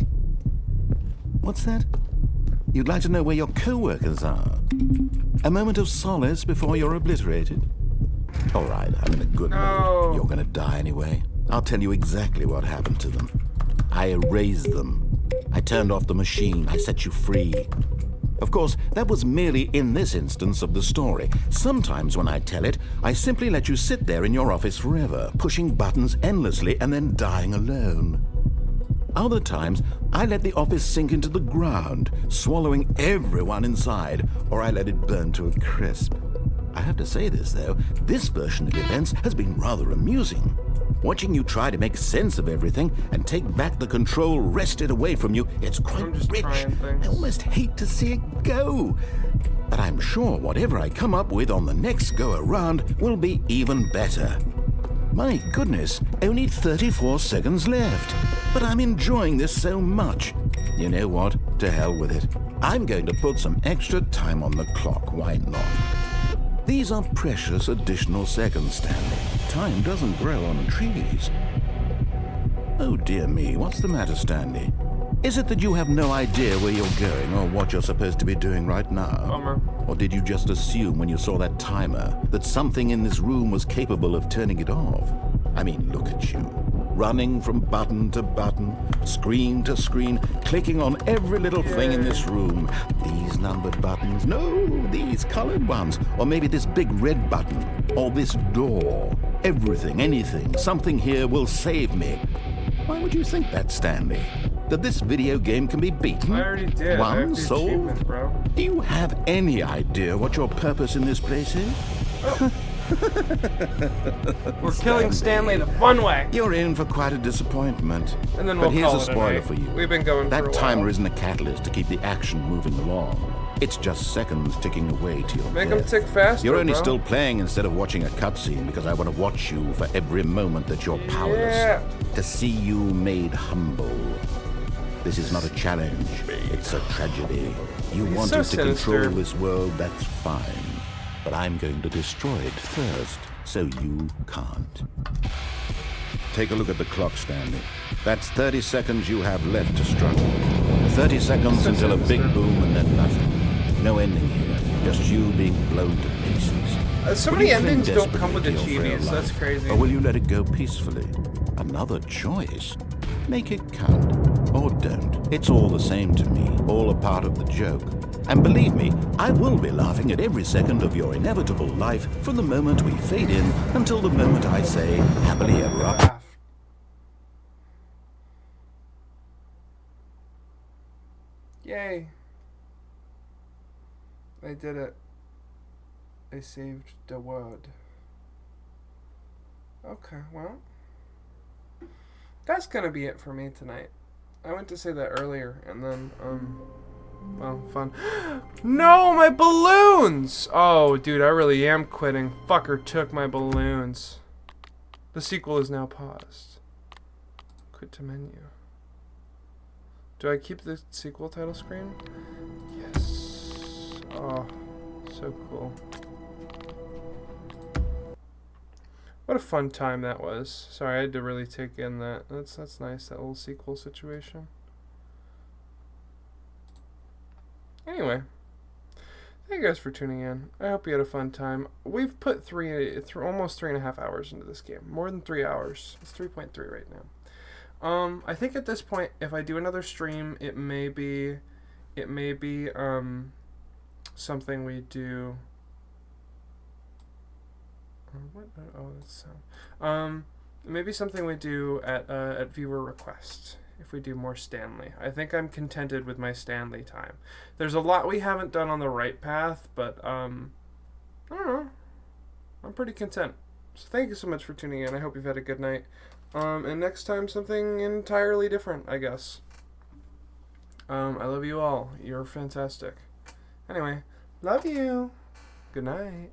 What's that? You'd like to know where your co-workers are? A moment of solace before you're obliterated? All right, I'm in a good mood. You're gonna die anyway. I'll tell you exactly what happened to them. I erased them. I turned off the machine. I set you free. Of course, that was merely in this instance of the story. Sometimes when I tell it, I simply let you sit there in your office forever, pushing buttons endlessly and then dying alone. Other times, I let the office sink into the ground, swallowing everyone inside, or I let it burn to a crisp. I have to say this, though, this version of events has been rather amusing. Watching you try to make sense of everything and take back the control wrested away from you, it's quite rich. I almost hate to see it go. But I'm sure whatever I come up with on the next go-around will be even better. My goodness, only 34 seconds left. But I'm enjoying this so much. You know what? To hell with it. I'm going to put some extra time on the clock. Why not? These are precious additional seconds, Stanley. Time doesn't grow on trees. Oh dear me, what's the matter, Stanley? Is it that you have no idea where you're going or what you're supposed to be doing right now? Bummer. Or did you just assume when you saw that timer that something in this room was capable of turning it off? I mean, look at you. Running from button to button, screen to screen, clicking on every little thing in this room. These numbered buttons, no, these colored ones. Or maybe this big red button, or this door. Everything, anything, something here will save me. Why would you think that, Stanley? That this video game can be beaten? I already did. One solved? Bro. Do you have any idea what your purpose in this place is? Oh. We're killing Stanley the fun way. You're in for quite a disappointment. And then we'll but here's call a it spoiler night. for you. We've been going for a That while. timer isn't a catalyst to keep the action moving along. It's just seconds ticking away to your Make death. them tick faster, You're only bro. still playing instead of watching a cutscene because I want to watch you for every moment that you're powerless. Yeah. To see you made humble. This is not a challenge. It's a tragedy. You He's wanted so to sinister. control this world, that's fine. But I'm going to destroy it first, so you can't. Take a look at the clock, Stanley. That's 30 seconds you have left to struggle. 30 seconds So until a big sinister. boom and then nothing. No ending here. Just you being blown to pieces. So Will many you cling endings don't come desperately with to your frail achievies. That's life, crazy. Or will you let it go peacefully? Another choice. Make it count. Or don't. It's all the same to me. All a part of the joke. And believe me, I will be laughing at every second of your inevitable life from the moment we fade in until the moment I say, happily ever after. Laugh. Yay. I did it. I saved the world. Okay, well. That's gonna be it for me tonight. I went to say that earlier, and then, well, fun. No, my balloons! Oh, dude, I really am quitting. Fucker took my balloons. The sequel is now paused. Quit to menu. Do I keep the sequel title screen? Yes. Oh, so cool. What a fun time that was. Sorry, I had to really take in that. That's nice, that little sequel situation. Anyway, thank you guys for tuning in. I hope you had a fun time. We've put almost 3.5 hours into this game. More than 3 hours. It's 3.3 right now. I think at this point, if I do another stream, it may be something we do. What? Oh, that's sound. maybe something we do at viewer request. If we do more Stanley, I think I'm contented with my Stanley time. There's a lot we haven't done on the right path, but I don't know. I'm pretty content. So thank you so much for tuning in. I hope you've had a good night. And next time something entirely different, I guess. I love you all. You're fantastic. Anyway, love you. Good night.